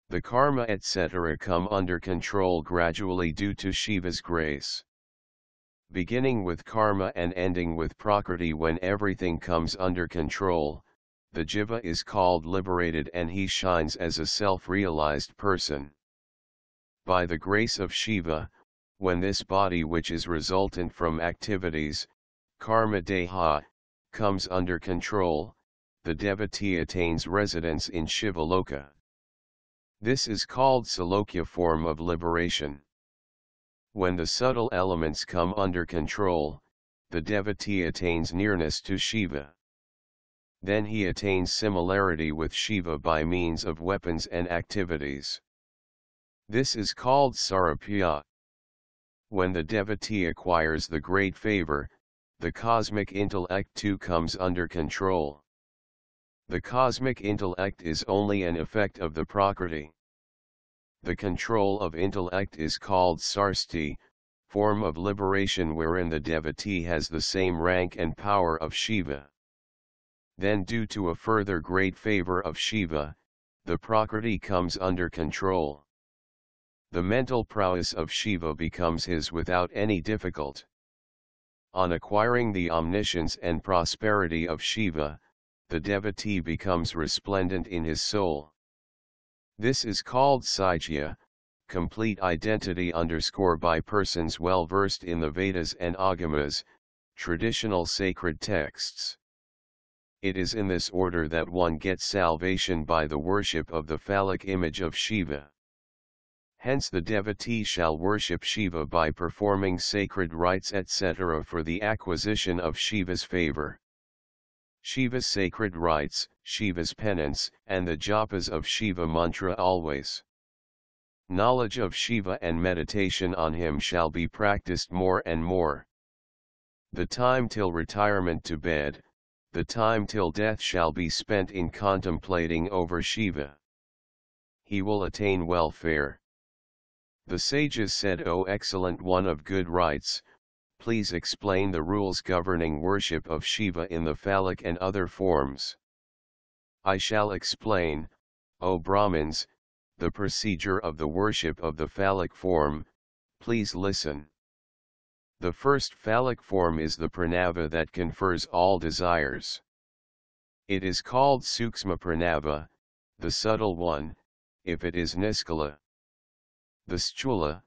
The karma etc. come under control gradually due to Shiva's grace. Beginning with karma and ending with Prakriti, when everything comes under control, the jiva is called liberated and he shines as a self-realized person. By the grace of Shiva, when this body which is resultant from activities, karma deha, comes under control, the devotee attains residence in Shivaloka. This is called Salokya form of liberation. When the subtle elements come under control, the devotee attains nearness to Shiva. Then he attains similarity with Shiva by means of weapons and activities. This is called Sarapya. When the devotee acquires the great favor, the cosmic intellect too comes under control. The cosmic intellect is only an effect of the Prakriti. The control of intellect is called Sarsti, form of liberation wherein the devotee has the same rank and power of Shiva. Then due to a further great favor of Shiva, the Prakriti comes under control. The mental prowess of Shiva becomes his without any difficulty. On acquiring the omniscience and prosperity of Shiva, the devotee becomes resplendent in his soul. This is called Saitya, complete identity by persons well versed in the Vedas and Agamas, traditional sacred texts. It is in this order that one gets salvation by the worship of the phallic image of Shiva. Hence the devotee shall worship Shiva by performing sacred rites etc. for the acquisition of Shiva's favor. Shiva's sacred rites, Shiva's penance, and the japas of Shiva mantra always. Knowledge of Shiva and meditation on him shall be practiced more and more. The time till retirement to bed, the time till death shall be spent in contemplating over Shiva. He will attain welfare. The sages said, "O excellent one of good rites, please explain the rules governing worship of Shiva in the phallic and other forms." I shall explain, O Brahmins, the procedure of the worship of the phallic form. Please listen. The first phallic form is the pranava that confers all desires. It is called Sukshma pranava, the subtle one, if it is Niskala. The Sthula,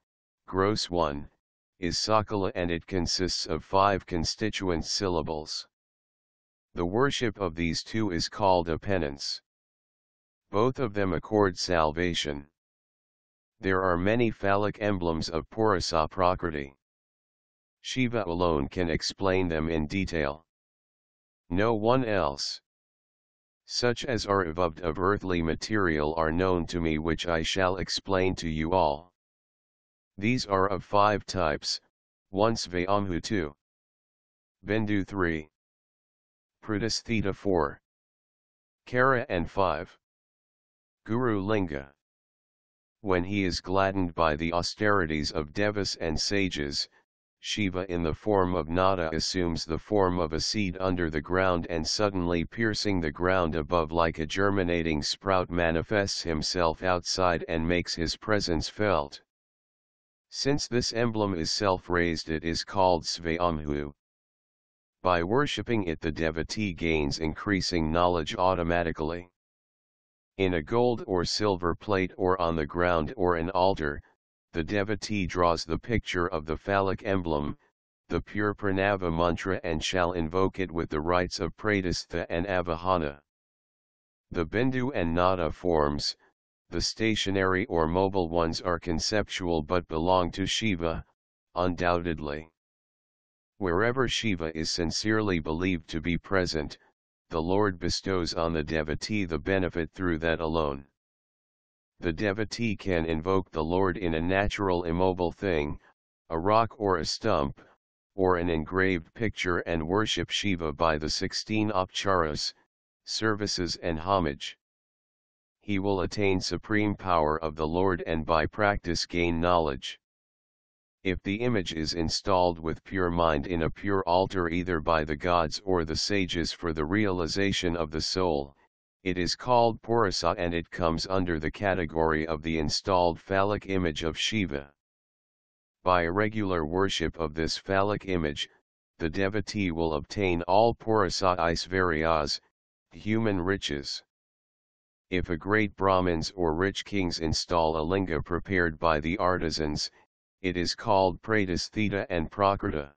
gross one, is Sakala and it consists of 5 constituent syllables. The worship of these two is called a penance. Both of them accord salvation. There are many phallic emblems of Purasa Prakriti. Shiva alone can explain them in detail. No one else. Such as are evolved of earthly material are known to me, which I shall explain to you all. These are of 5 types, 1 Svayambhu 2, Bindu 3, Pradasthita 4, Kara and 5, Guru Linga. When he is gladdened by the austerities of devas and sages, Shiva in the form of Nada assumes the form of a seed under the ground and suddenly piercing the ground above like a germinating sprout manifests himself outside and makes his presence felt. Since this emblem is self-raised, it is called Svayambhu. By worshipping it, the devotee gains increasing knowledge automatically. In a gold or silver plate or on the ground or an altar, the devotee draws the picture of the phallic emblem, the pure pranava mantra, and shall invoke it with the rites of pradastha and avahana. The bindu and nada forms, the stationary or mobile ones, are conceptual but belong to Shiva, undoubtedly. Wherever Shiva is sincerely believed to be present, the Lord bestows on the devotee the benefit through that alone. The devotee can invoke the Lord in a natural immobile thing, a rock or a stump, or an engraved picture and worship Shiva by the 16 upcharas, services and homage. He will attain supreme power of the Lord and by practice gain knowledge. If the image is installed with pure mind in a pure altar either by the gods or the sages for the realization of the soul, it is called Purusha and it comes under the category of the installed phallic image of Shiva. By a regular worship of this phallic image, the devotee will obtain all Purusha Aisvaryas, human riches. If a great Brahmins or rich kings install a linga prepared by the artisans, it is called Pratisthita and Prakrita.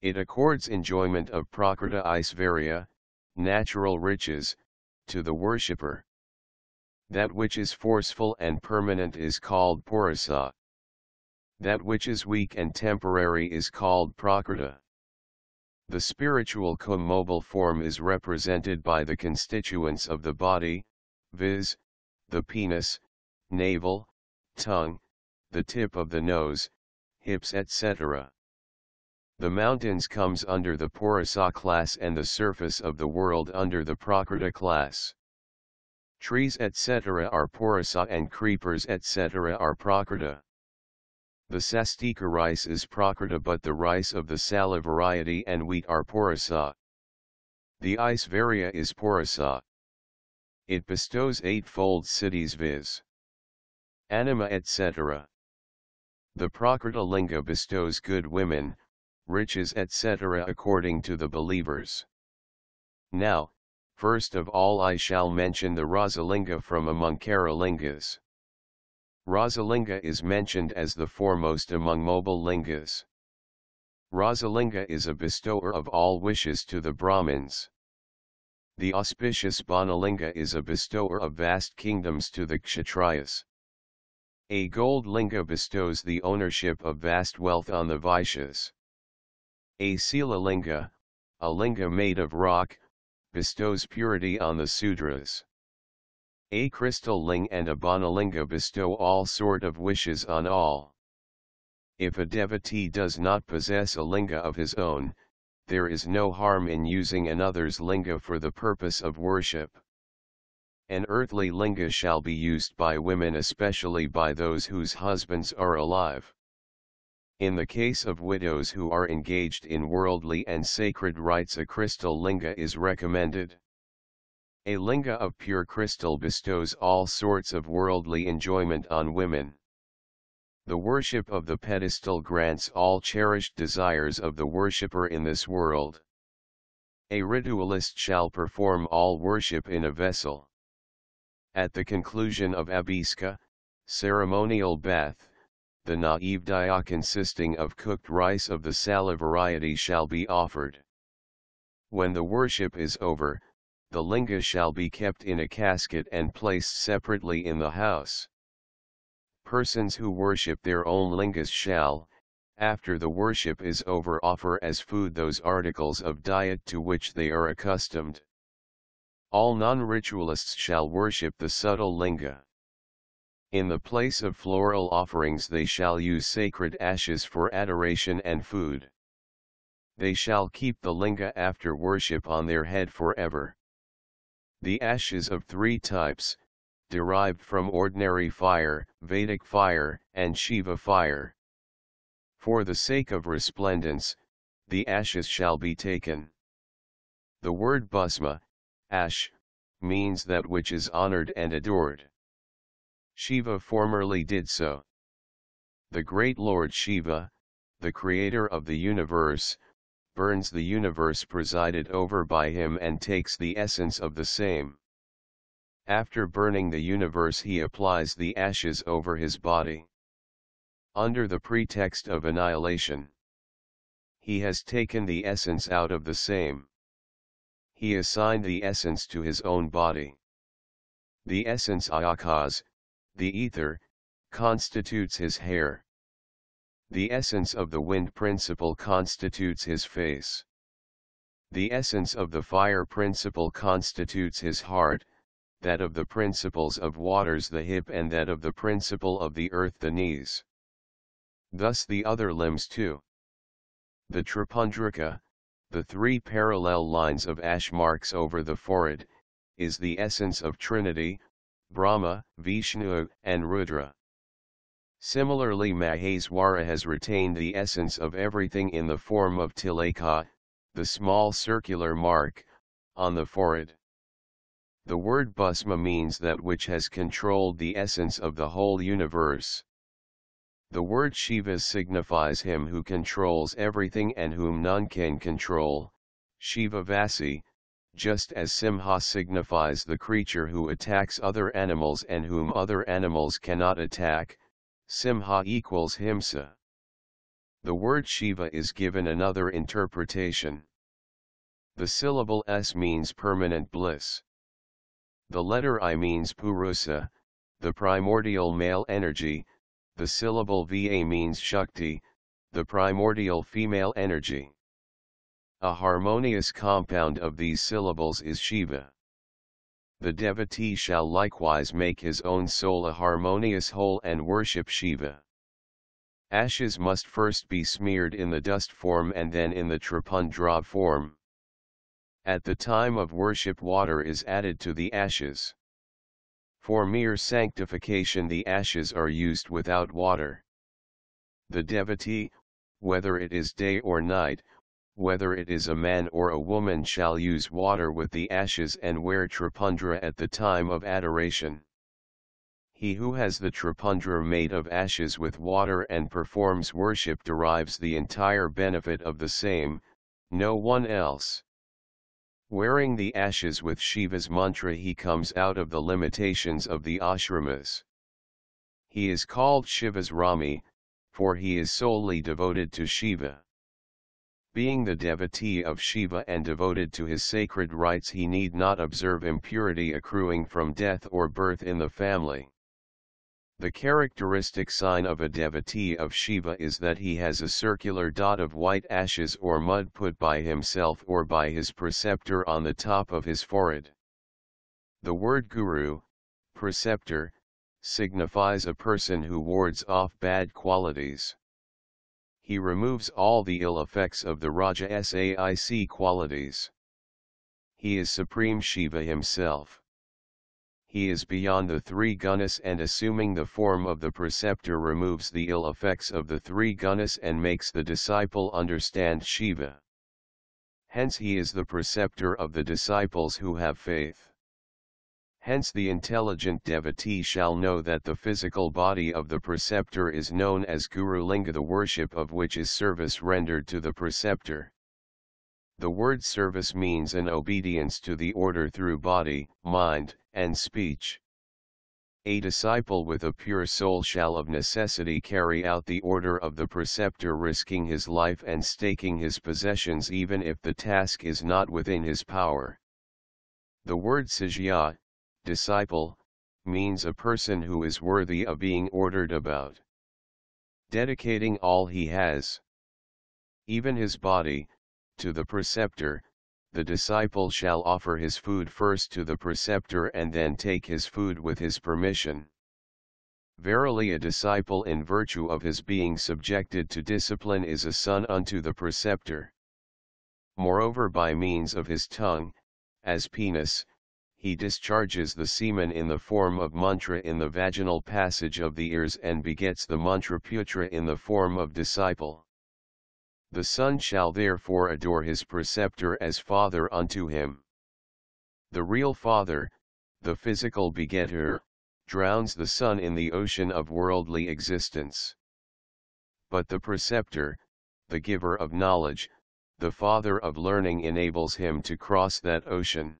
It accords enjoyment of Prakrita Aisvarya, natural riches, to the worshipper. That which is forceful and permanent is called Purusha. That which is weak and temporary is called Prakrita. The spiritual co-mobile form is represented by the constituents of the body, viz., the penis, navel, tongue, the tip of the nose, hips etc. The mountains comes under the Purusha class and the surface of the world under the Prakrita class. Trees etc. are Purusha and creepers etc. are Prakrita. The Sastika rice is Prakrita but the rice of the Sala variety and wheat are Purusha. The Aisvarya is Purusha. It bestows eightfold siddhis viz. Anima etc. The Prakrita Linga bestows good women, riches etc. according to the believers. Now, first of all I shall mention the Rasalinga from among Karalingas. Rasalinga is mentioned as the foremost among mobile lingas. Rasalinga is a bestower of all wishes to the Brahmins. The auspicious Banalinga is a bestower of vast kingdoms to the Kshatriyas. A gold linga bestows the ownership of vast wealth on the Vaishyas. A Sila linga, a linga made of rock, bestows purity on the Sudras. A crystal ling and a Banalinga bestow all sort of wishes on all. If a devotee does not possess a linga of his own, there is no harm in using another's linga for the purpose of worship. An earthly linga shall be used by women, especially by those whose husbands are alive. In the case of widows who are engaged in worldly and sacred rites, a crystal linga is recommended. A linga of pure crystal bestows all sorts of worldly enjoyment on women. The worship of the pedestal grants all cherished desires of the worshipper in this world. A ritualist shall perform all worship in a vessel. At the conclusion of Abhiska, ceremonial bath, the naivedaya consisting of cooked rice of the Sala variety shall be offered. When the worship is over, the linga shall be kept in a casket and placed separately in the house. Persons who worship their own lingas shall, after the worship is over, offer as food those articles of diet to which they are accustomed. All non-ritualists shall worship the subtle linga. In the place of floral offerings they shall use sacred ashes for adoration and food. They shall keep the linga after worship on their head forever. The ashes of three types, derived from ordinary fire, Vedic fire, and Shiva fire. For the sake of resplendence, the ashes shall be taken. The word bhasma, ash, means that which is honored and adored. Shiva formerly did so. The great Lord Shiva, the creator of the universe, burns the universe presided over by him and takes the essence of the same. After burning the universe he applies the ashes over his body. Under the pretext of annihilation, he has taken the essence out of the same. He assigned the essence to his own body. The essence Ayakas, the ether, constitutes his hair. The essence of the wind principle constitutes his face. The essence of the fire principle constitutes his heart, that of the principles of waters the hip, and that of the principle of the earth the knees. Thus the other limbs too. The Tripundraka, the three parallel lines of ash marks over the forehead, is the essence of Trinity, Brahma, Vishnu, and Rudra. Similarly, Maheswara has retained the essence of everything in the form of Tilaka, the small circular mark, on the forehead. The word Bhasma means that which has controlled the essence of the whole universe. The word Shiva signifies him who controls everything and whom none can control, Shiva Vasi, just as Simha signifies the creature who attacks other animals and whom other animals cannot attack, Simha equals Himsa. The word Shiva is given another interpretation. The syllable S means permanent bliss. The letter I means Purusa, the primordial male energy. The syllable Va means Shakti, the primordial female energy. A harmonious compound of these syllables is Shiva. The devotee shall likewise make his own soul a harmonious whole and worship Shiva. Ashes must first be smeared in the dust form and then in the Tripundra form. At the time of worship, water is added to the ashes. For mere sanctification the ashes are used without water. The devotee, whether it is day or night, whether it is a man or a woman, shall use water with the ashes and wear Tripundra at the time of adoration. He who has the Tripundra made of ashes with water and performs worship derives the entire benefit of the same, no one else. Wearing the ashes with Shiva's mantra, he comes out of the limitations of the ashramas. He is called Shiva's Rami, for he is solely devoted to Shiva. Being the devotee of Shiva and devoted to his sacred rites, he need not observe impurity accruing from death or birth in the family. The characteristic sign of a devotee of Shiva is that he has a circular dot of white ashes or mud put by himself or by his preceptor on the top of his forehead. The word guru, preceptor, signifies a person who wards off bad qualities. He removes all the ill effects of the Rajasic qualities. He is Supreme Shiva himself. He is beyond the three gunas, and assuming the form of the preceptor removes the ill effects of the three gunas and makes the disciple understand Shiva. Hence he is the preceptor of the disciples who have faith. Hence the intelligent devotee shall know that the physical body of the preceptor is known as Guru Linga, the worship of which is service rendered to the preceptor. The word service means an obedience to the order through body, mind, and speech. A disciple with a pure soul shall of necessity carry out the order of the preceptor, risking his life and staking his possessions even if the task is not within his power. The word Sijya, disciple, means a person who is worthy of being ordered about. Dedicating all he has, even his body, to the preceptor, the disciple shall offer his food first to the preceptor and then take his food with his permission. Verily, a disciple in virtue of his being subjected to discipline is a son unto the preceptor. Moreover, by means of his tongue, as penis, he discharges the semen in the form of mantra in the vaginal passage of the ears and begets the mantraputra in the form of disciple. The son shall therefore adore his preceptor as father unto him. The real father, the physical begetter, drowns the son in the ocean of worldly existence. But the preceptor, the giver of knowledge, the father of learning, enables him to cross that ocean.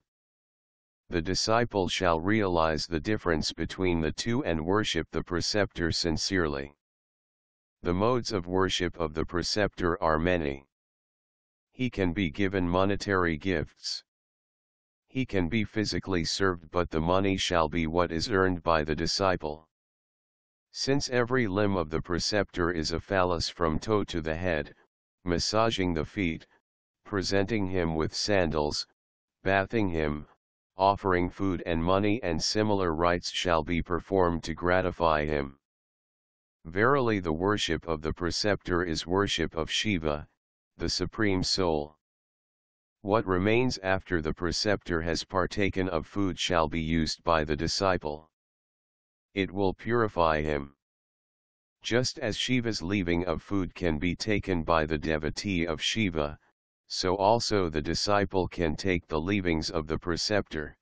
The disciple shall realize the difference between the two and worship the preceptor sincerely. The modes of worship of the preceptor are many. He can be given monetary gifts. He can be physically served, but the money shall be what is earned by the disciple. Since every limb of the preceptor is a phallus from toe to the head, massaging the feet, presenting him with sandals, bathing him, offering food and money and similar rites shall be performed to gratify him. Verily, the worship of the preceptor is worship of Shiva, the Supreme Soul. What remains after the preceptor has partaken of food shall be used by the disciple. It will purify him. Just as Shiva's leaving of food can be taken by the devotee of Shiva, so also the disciple can take the leavings of the preceptor.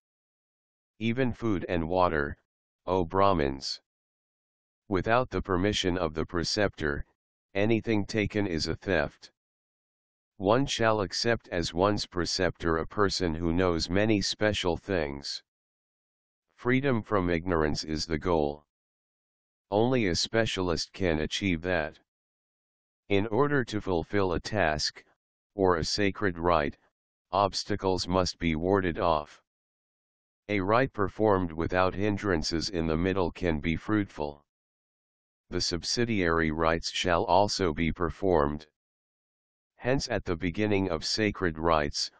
Even food and water, O Brahmins. Without the permission of the preceptor, anything taken is a theft. One shall accept as one's preceptor a person who knows many special things. Freedom from ignorance is the goal. Only a specialist can achieve that. In order to fulfill a task, or a sacred rite, obstacles must be warded off. A rite performed without hindrances in the middle can be fruitful. The subsidiary rites shall also be performed. Hence at the beginning of sacred rites,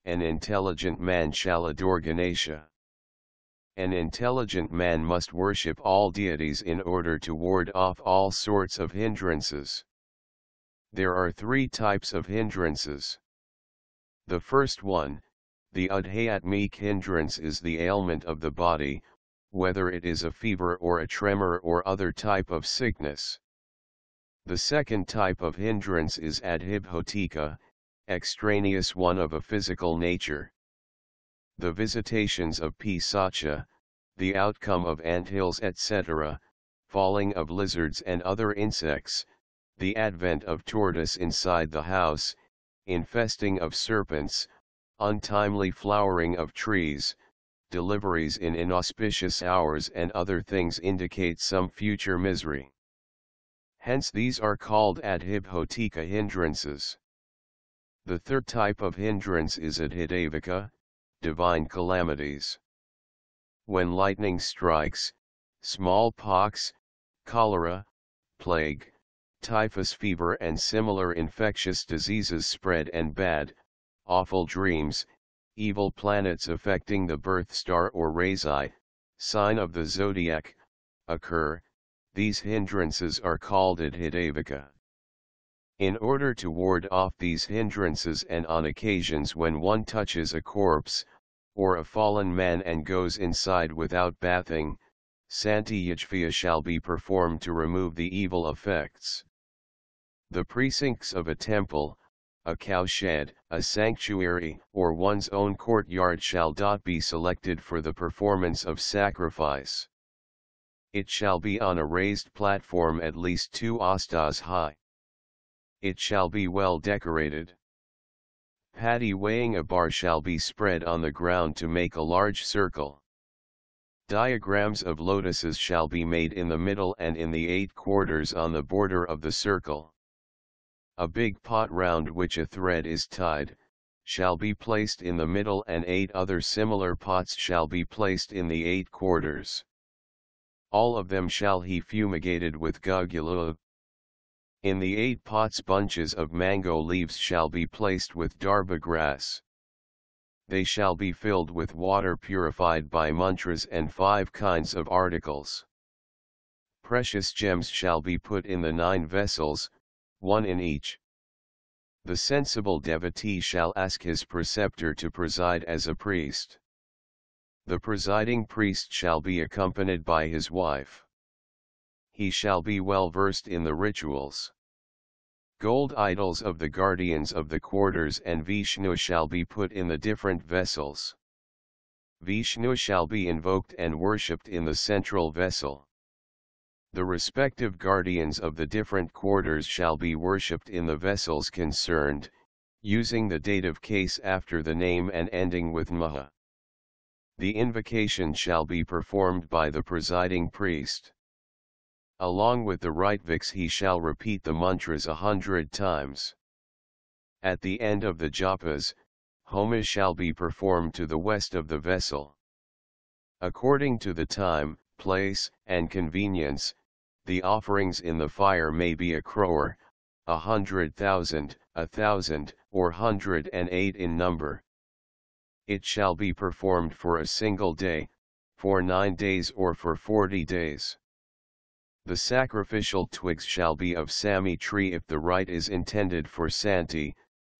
an intelligent man shall adore Ganesha. An intelligent man must worship all deities in order to ward off all sorts of hindrances. There are three types of hindrances. The first one, the adhyatmic hindrance, is the ailment of the body, whether it is a fever or a tremor or other type of sickness. The second type of hindrance is adhibhotika, extraneous one of a physical nature. The visitations of pisacha, the outcome of anthills etc., falling of lizards and other insects, the advent of tortoise inside the house, infesting of serpents, untimely flowering of trees, deliveries in inauspicious hours and other things indicate some future misery. Hence these are called adhibhotika hindrances. The third type of hindrance is adhidavika, divine calamities. When lightning strikes, smallpox, cholera, plague, typhus fever and similar infectious diseases spread and bad, awful dreams, evil planets affecting the birth star or rasi, sign of the zodiac, occur. These hindrances are called adhidavika. In order to ward off these hindrances and on occasions when one touches a corpse, or a fallen man and goes inside without bathing, Santiyajvya shall be performed to remove the evil effects. The precincts of a temple, a cowshed, a sanctuary, or one's own courtyard shall be selected for the performance of sacrifice. It shall be on a raised platform at least 2 astas high. It shall be well decorated. Paddy weighing a bar shall be spread on the ground to make a large circle. Diagrams of lotuses shall be made in the middle and in the 8 quarters on the border of the circle. A big pot round which a thread is tied, shall be placed in the middle and 8 other similar pots shall be placed in the 8 quarters. All of them shall he fumigated with gugula. In the 8 pots bunches of mango leaves shall be placed with darba grass. They shall be filled with water purified by mantras and 5 kinds of articles. Precious gems shall be put in the 9 vessels, 1 in each. The sensible devotee shall ask his preceptor to preside as a priest. The presiding priest shall be accompanied by his wife. He shall be well versed in the rituals. Gold idols of the guardians of the quarters and Vishnu shall be put in the different vessels. Vishnu shall be invoked and worshipped in the central vessel. The respective guardians of the different quarters shall be worshipped in the vessels concerned, using the dative case after the name and ending with Maha. The invocation shall be performed by the presiding priest. Along with the Ritvaks he shall repeat the mantras 100 times. At the end of the japas, homas shall be performed to the west of the vessel. According to the time, place, and convenience, the offerings in the fire may be 1 crore, 100,000, 1,000, or 108 in number. It shall be performed for a single day, for 9 days or for 40 days. The sacrificial twigs shall be of Sami tree if the rite is intended for Santi,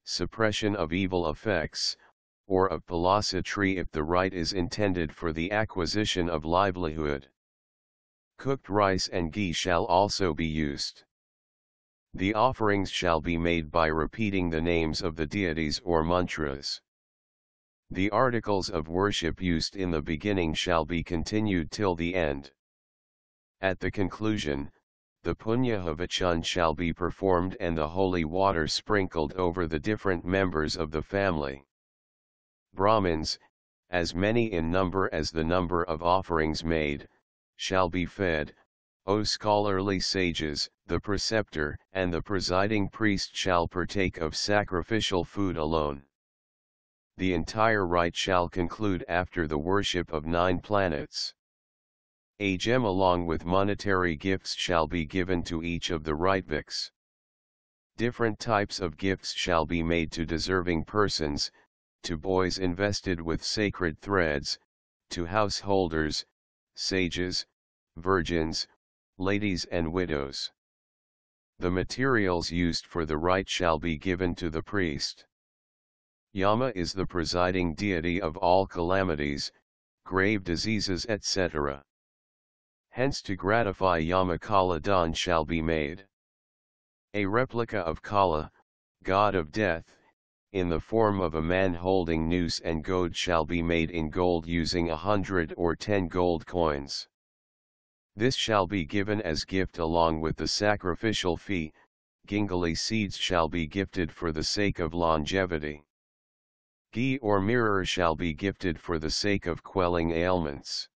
suppression of evil effects, or of philosophy if the rite is intended for the acquisition of livelihood. Cooked rice and ghee shall also be used. The offerings shall be made by repeating the names of the deities or mantras. The articles of worship used in the beginning shall be continued till the end. At the conclusion, the punya-havachan shall be performed and the holy water sprinkled over the different members of the family. Brahmins, as many in number as the number of offerings made, shall be fed. O scholarly sages, the preceptor and the presiding priest shall partake of sacrificial food alone. The entire rite shall conclude after the worship of 9 planets. A gem along with monetary gifts shall be given to each of the Ritvaks. Different types of gifts shall be made to deserving persons, to boys invested with sacred threads, to householders, sages, virgins, ladies and widows. The materials used for the rite shall be given to the priest. Yama is the presiding deity of all calamities, grave diseases etc. Hence to gratify Yama Kala Dan shall be made. A replica of Kala, god of death, in the form of a man holding noose and goad shall be made in gold using 100 or 10 gold coins. This shall be given as gift along with the sacrificial fee. Gingali seeds shall be gifted for the sake of longevity. Ghee or mirror shall be gifted for the sake of quelling ailments.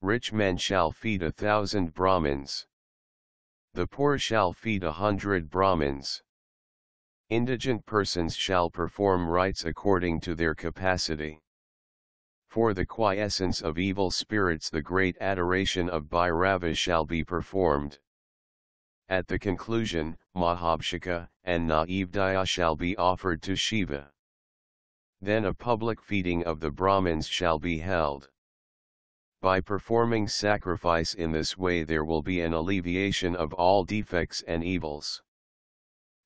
Rich men shall feed 1,000 Brahmins. The poor shall feed 100 Brahmins. Indigent persons shall perform rites according to their capacity. For the quiescence of evil spirits the great adoration of Bhairava shall be performed. At the conclusion, Mahabhishaka and Naivdaya shall be offered to Shiva. Then a public feeding of the Brahmins shall be held. By performing sacrifice in this way there will be an alleviation of all defects and evils.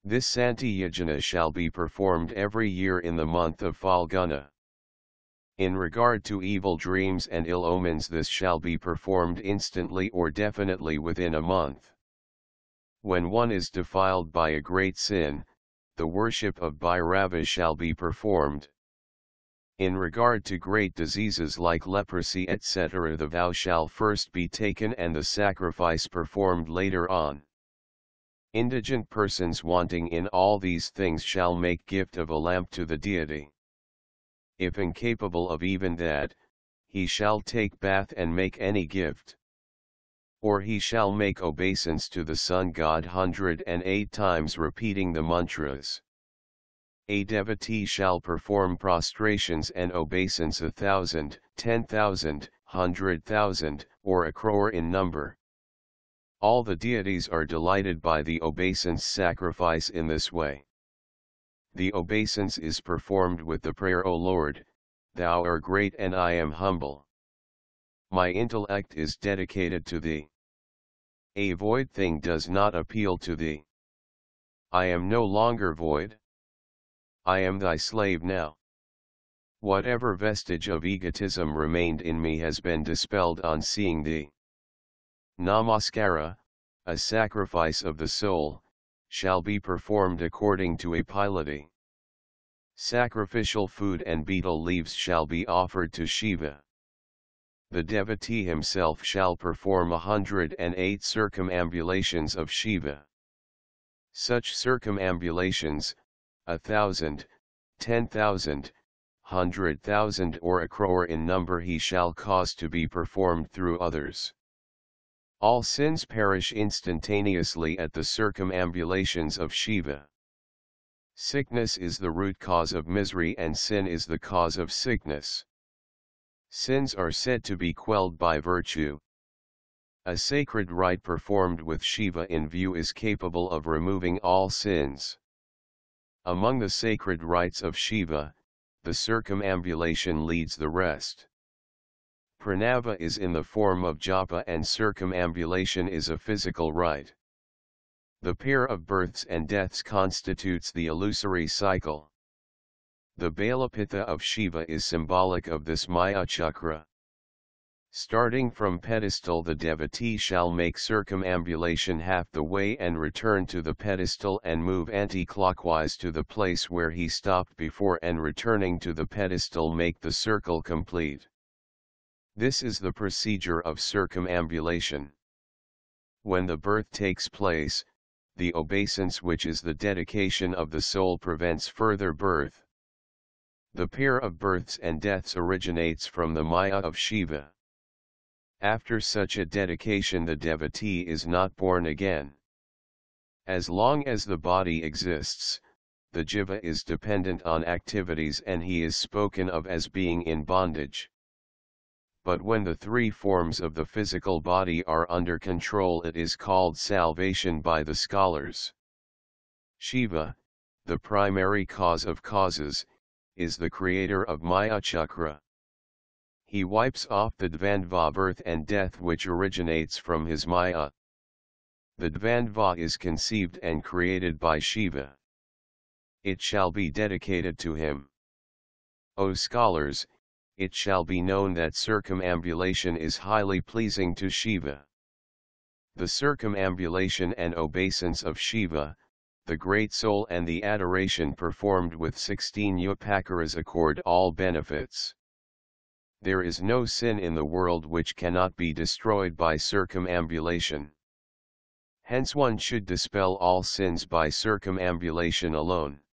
This Santi Yajna shall be performed every year in the month of Falguna. In regard to evil dreams and ill omens this shall be performed instantly or definitely within a month. When one is defiled by a great sin, the worship of Bhairava shall be performed. In regard to great diseases like leprosy etc. the vow shall first be taken and the sacrifice performed later on. Indigent persons wanting in all these things shall make gift of a lamp to the deity. If incapable of even that, he shall take bath and make any gift. Or he shall make obeisance to the sun god 108 times repeating the mantras. A devotee shall perform prostrations and obeisance 1,000, 10,000, 100,000, or a crore in number. All the deities are delighted by the obeisance sacrifice in this way. The obeisance is performed with the prayer, O Lord, Thou art great and I am humble. My intellect is dedicated to Thee. A void thing does not appeal to Thee. I am no longer void. I am Thy slave now. Whatever vestige of egotism remained in me has been dispelled on seeing Thee. Namaskara, a sacrifice of the soul, shall be performed according to a piety. Sacrificial food and betel leaves shall be offered to Shiva. The devotee himself shall perform 108 circumambulations of Shiva. Such circumambulations, 1,000, 10,000, 100,000 or a crore in number he shall cause to be performed through others. All sins perish instantaneously at the circumambulations of Shiva. Sickness is the root cause of misery and sin is the cause of sickness. Sins are said to be quelled by virtue. A sacred rite performed with Shiva in view is capable of removing all sins. Among the sacred rites of Shiva, the circumambulation leads the rest. Pranava is in the form of japa and circumambulation is a physical rite. The pair of births and deaths constitutes the illusory cycle. The Balapitha of Shiva is symbolic of this Maya chakra. Starting from pedestal, the devotee shall make circumambulation half the way and return to the pedestal and move anti-clockwise to the place where he stopped before, and returning to the pedestal make the circle complete. This is the procedure of circumambulation. When the birth takes place, the obeisance, which is the dedication of the soul, prevents further birth. The pair of births and deaths originates from the Maya of Shiva. After such a dedication, the devotee is not born again. As long as the body exists, the jiva is dependent on activities and he is spoken of as being in bondage. But when the three forms of the physical body are under control, it is called salvation by the scholars. Shiva, the primary cause of causes, is the creator of Maya Chakra. He wipes off the Dvandva, birth and death, which originates from his Maya. The Dvandva is conceived and created by Shiva. It shall be dedicated to him. O scholars, it shall be known that circumambulation is highly pleasing to Shiva. The circumambulation and obeisance of Shiva, the Great Soul, and the adoration performed with 16 upakaras accord all benefits. There is no sin in the world which cannot be destroyed by circumambulation. Hence one should dispel all sins by circumambulation alone.